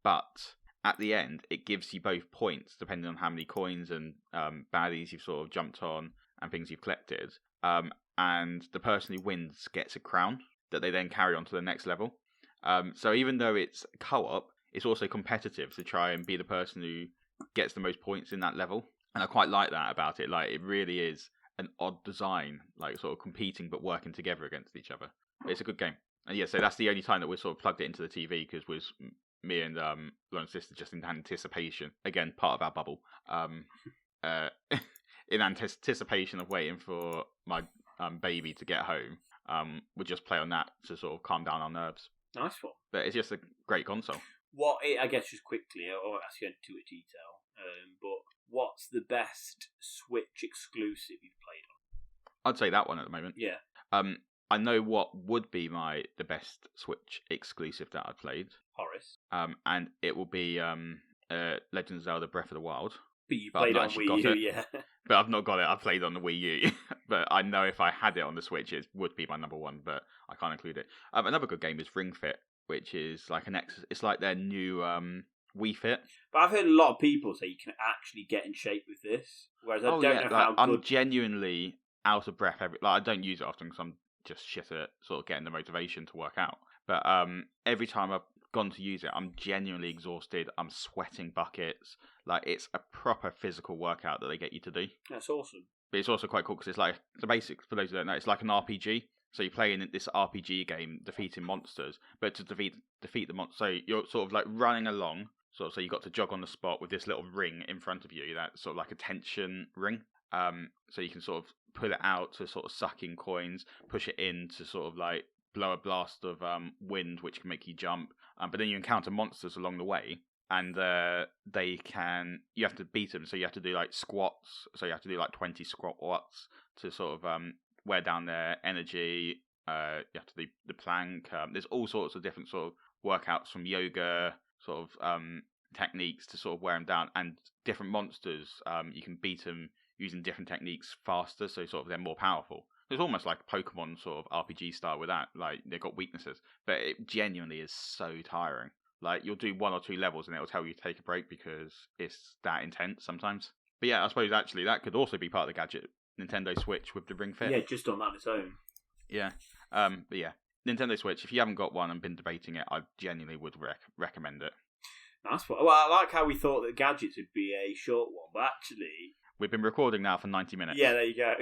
but at the end it gives you both points depending on how many coins and baddies you've sort of jumped on and things you've collected. And the person who wins gets a crown that they then carry on to the next level. So even though it's co-op, it's also competitive to try and be the person who gets the most points in that level. And I quite like that about it. Like, it really is an odd design, like sort of competing but working together against each other. But it's a good game. And yeah, so that's the only time that we sort of plugged it into the TV, because was me and Lauren's sister just in anticipation. Again, part of our bubble. In anticipation of waiting for my baby to get home. We'd just play on that to sort of calm down our nerves. Nice one. But it's just a great console. I guess just quickly, I won't ask you into too much detail, but what's the best Switch exclusive you've played on? I'd say that one at the moment. Yeah. I know what would be the best Switch exclusive that I've played. Horace. And it will be Legend of Zelda Breath of the Wild. But you played on Wii U, yeah. But I've not got it. I've played on the Wii U. But I know if I had it on the Switch, it would be my number one, but I can't include it. Another good game is Ring Fit, which is like it's like their new Wii Fit. But I've heard a lot of people say you can actually get in shape with this, whereas I don't know how good... I'm genuinely out of breath. I don't use it often because I'm just shit at sort of getting the motivation to work out. But every time I've gone to use it, I'm genuinely exhausted. I'm sweating buckets. Like, it's a proper physical workout that they get you to do. That's awesome. But it's also quite cool because it's like, the basics, for those who don't know, it's like an RPG. So you play in this RPG game, defeating monsters, but to defeat the monster, so you're sort of like running along, so you got to jog on the spot with this little ring in front of you, that's sort of like a tension ring. So you can sort of pull it out to sort of suck in coins, push it in to sort of like blow a blast of wind, which can make you jump. But then you encounter monsters along the way, and you have to beat them. So you have to do like squats. So you have to do like 20 squats to sort of wear down their energy. You have to do the plank. There's all sorts of different sort of workouts, from yoga sort of techniques to sort of wear them down, and different monsters. You can beat them using different techniques faster, so sort of they're more powerful. It's almost like Pokemon sort of RPG style with that. Like, they've got weaknesses, but it genuinely is so tiring. Like, you'll do 1 or 2 levels and it'll tell you to take a break because it's that intense sometimes. But yeah, I suppose actually that could also be part of the gadget. Nintendo Switch with the Ring Fit. Yeah, just on that on its own. Yeah. But yeah, Nintendo Switch, if you haven't got one and been debating it, I genuinely would recommend it. Nice one. Well, I like how we thought that gadgets would be a short one, but actually... We've been recording now for 90 minutes. Yeah, there you go.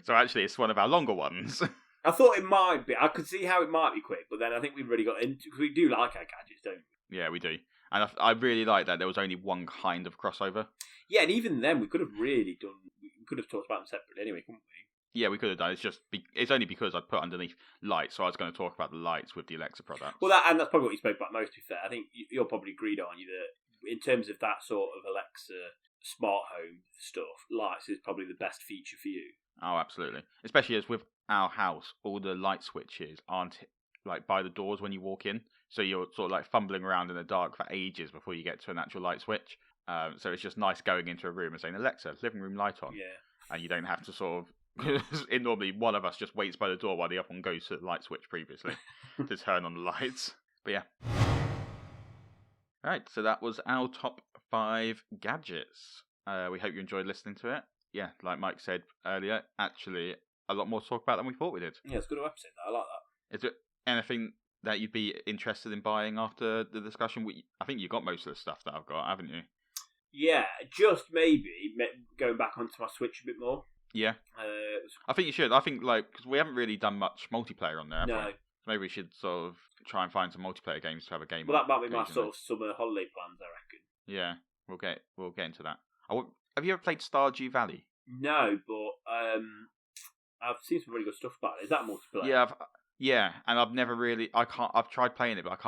So actually, it's one of our longer ones. I thought it might be. I could see how it might be quick, but then I think we've already got into... Because we do like our gadgets, don't we? Yeah, we do. And I really like that there was only one kind of crossover. Yeah, and even then, we could have really done... We could have talked about them separately anyway, couldn't we? Yeah, we could have done. It's only because I put underneath lights, so I was going to talk about the lights with the Alexa products. Well, that's probably what you spoke about most, to be fair. I think you're probably agreed, aren't you, that in terms of that sort of Alexa smart home stuff, lights is probably the best feature for you. Oh, absolutely. Especially as with our house, all the light switches aren't like by the doors when you walk in, so you're sort of like fumbling around in the dark for ages before you get to an actual light switch. So it's just nice going into a room and saying, Alexa, living room light on. Yeah. And you don't have to sort of... normally one of us just waits by the door while the other one goes to the light switch previously to turn on the lights. But yeah. Alright, so that was our top 5 gadgets. We hope you enjoyed listening to it. Yeah, like Mike said earlier, actually, a lot more to talk about than we thought we did. Yeah, it's a good episode. I like that. Is there anything that you'd be interested in buying after the discussion? I think you got most of the stuff that I've got, haven't you? Yeah, just maybe going back onto my Switch a bit more. Yeah. I think you should. I think, because we haven't really done much multiplayer on there. No. Maybe we should sort of try and find some multiplayer games to have a game. Well, that might be my sort of summer holiday plans, I reckon. Yeah, we'll get into that. Have you ever played Stardew Valley? No, but I've seen some really good stuff about it. Is that multiplayer? Yeah, and I've never really. I've tried playing it, but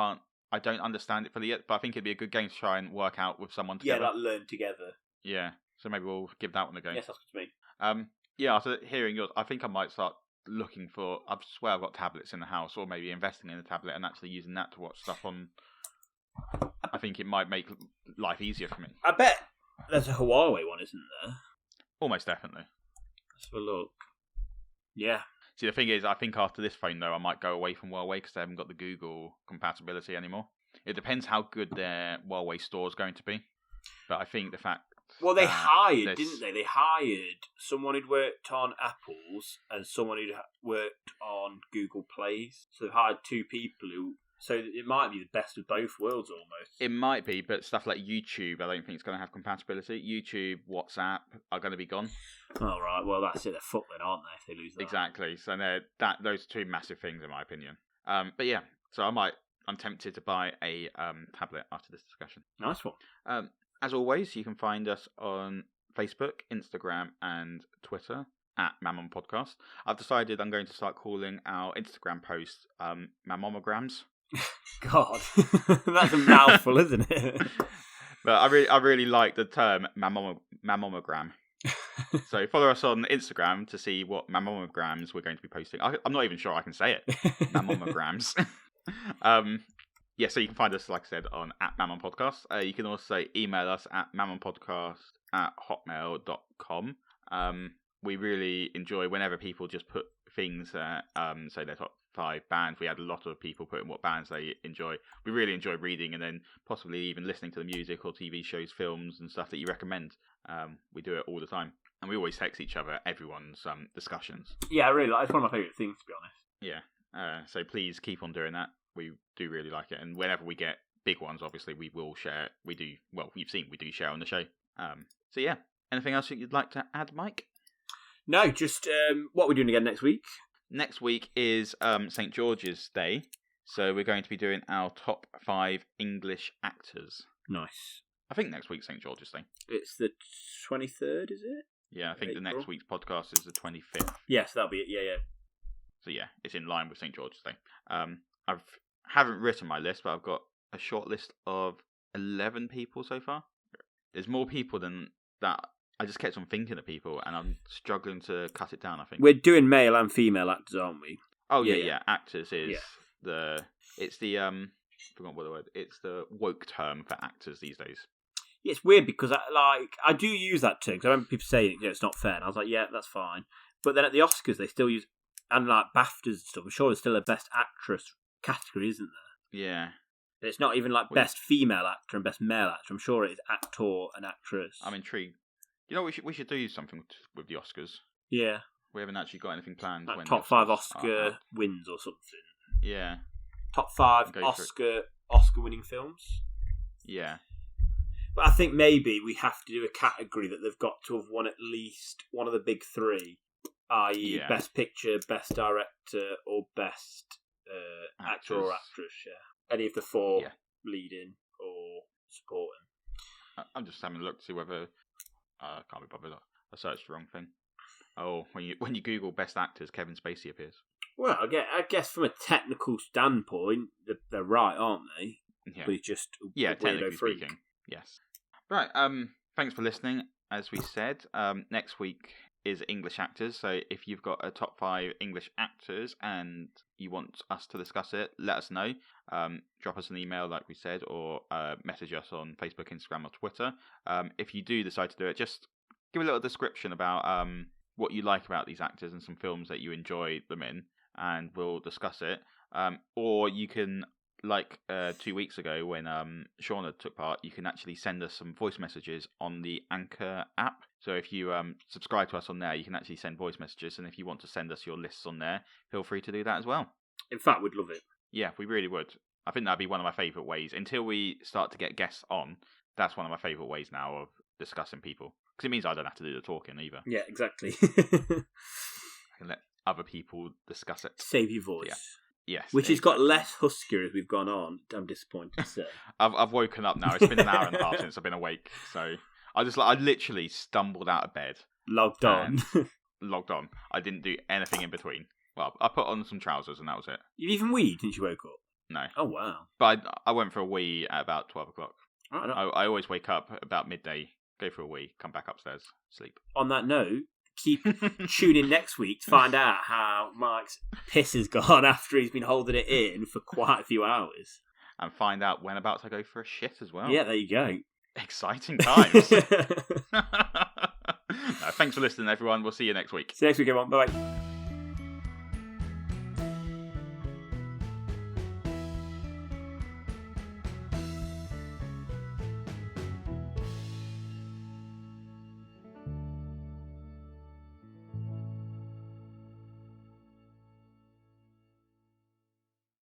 I don't understand it fully yet. But I think it'd be a good game to try and work out with someone together. Yeah, learn together. Yeah, so maybe we'll give that one a go. Yes, that's good to me. Yeah, after hearing yours, I think I might start looking for. I swear I've got tablets in the house, or maybe investing in a tablet and actually using that to watch stuff on. I think it might make life easier for me. I bet there's a Huawei one, isn't there? Almost definitely. Let's have a look. Yeah. See, the thing is, I think after this phone, though, I might go away from Huawei because they haven't got the Google compatibility anymore. It depends how good their Huawei store is going to be. But I think the fact... Well, they hired, didn't they? They hired someone who'd worked on Apple's and someone who'd worked on Google Play's. So they've hired two people who... So it might be the best of both worlds, almost. It might be, but stuff like YouTube, I don't think it's going to have compatibility. YouTube, WhatsApp are going to be gone. Oh, right. Well, that's it. They're fucked then, aren't they, if they lose that? Exactly. So those are two massive things, in my opinion. But yeah, so I'm tempted to buy a tablet after this discussion. Nice one. As always, you can find us on Facebook, Instagram, and Twitter at Mammon Podcast. I've decided I'm going to start calling our Instagram posts Mammograms. God, that's a mouthful, isn't it? But I really like the term mammogram. So follow us on Instagram to see what mammograms we're going to be posting. I'm not even sure I can say it. Mammograms. Yeah, so you can find us, like I said, on at Mammon Podcast. You can also email us at mammonpodcast@hotmail.com. We really enjoy whenever people just put things, say their top 5 bands. We had a lot of people putting what bands they enjoy. We really enjoy reading and then possibly even listening to the music or TV shows, films and stuff that you recommend. We do it all the time. And we always text each other everyone's discussions. Yeah, I really like it. It's one of my favourite things, to be honest. Yeah, so please keep on doing that. We do really like it. And whenever we get big ones, obviously, we will share. We do, well, you've seen we do share on the show. So yeah, anything else that you'd like to add, Mike? No, just what we're doing again next week. Next week is St. George's Day, so we're going to be doing our top 5 English actors. Nice. I think next week's St. George's Day. It's the 23rd, is it? Yeah, I think April. The next week's podcast is the 25th. Yes, that'll be it, yeah. So yeah, it's in line with St. George's Day. I haven't written my list, but I've got a short list of 11 people so far. There's more people than that. I just kept on thinking of people, and I'm struggling to cut it down, I think. We're doing male and female actors, aren't we? Oh, yeah. Actors is it's the, I forgot what the word, it's the woke term for actors these days. Yeah, it's weird because I do use that term, because I remember people saying it's not fair, and I was like, yeah, that's fine. But then at the Oscars, they still use, and like BAFTAs and stuff, I'm sure there's still a best actress category, isn't there? Yeah. It's not even like best female actor and best male actor. I'm sure it is actor and actress. I'm intrigued. You know, we should do something with the Oscars. Yeah. We haven't actually got anything planned. Like top 5 Oscar wins or something. Yeah. Top 5 Oscar-winning films. Yeah. But I think maybe we have to do a category that they've got to have won at least one of the big 3, i.e. Best Picture, Best Director, or Best Actor or Actress. Yeah. Any of the 4 leading or supporting. I'm just having a look to see whether... I can't be bothered. I searched the wrong thing. Oh, when you Google best actors, Kevin Spacey appears. Well, I guess from a technical standpoint, they're right, aren't they? Yeah. But it's just technically speaking, yes. Right. Thanks for listening. As we said, next week is English actors. So if you've got a top 5 English actors and you want us to discuss it, let us know. Drop us an email, like we said, or message us on Facebook, Instagram, or Twitter. If you do decide to do it, just give a little description about what you like about these actors and some films that you enjoy them in, and we'll discuss it. Or you can like 2 weeks ago when Shauna took part, you can actually send us some voice messages on the Anchor app. So if you subscribe to us on there, you can actually send voice messages. And if you want to send us your lists on there, feel free to do that as well. In fact, we'd love it. Yeah, we really would. I think that'd be one of my favourite ways. Until we start to get guests on, that's one of my favourite ways now of discussing people. Because it means I don't have to do the talking either. Yeah, exactly. I can let other people discuss it. Save your voice. Yeah. Yes. Which has got less huskier as we've gone on. I'm disappointed to say. I've woken up now. It's been an hour and a half since I've been awake. So I literally stumbled out of bed. Logged on. Logged on. I didn't do anything in between. Well, I put on some trousers and that was it. You've even weed since you woke up? No. Oh, wow. But I went for a wee at about 12 o'clock. Oh, no. I always wake up about midday, go for a wee, come back upstairs, sleep. On that note, keep tuning next week to find out how Mike's piss has gone after he's been holding it in for quite a few hours. And find out when about to go for a shit as well. Yeah, there you go. Exciting times. No, thanks for listening, everyone. We'll see you next week. See you next week, everyone. Bye-bye.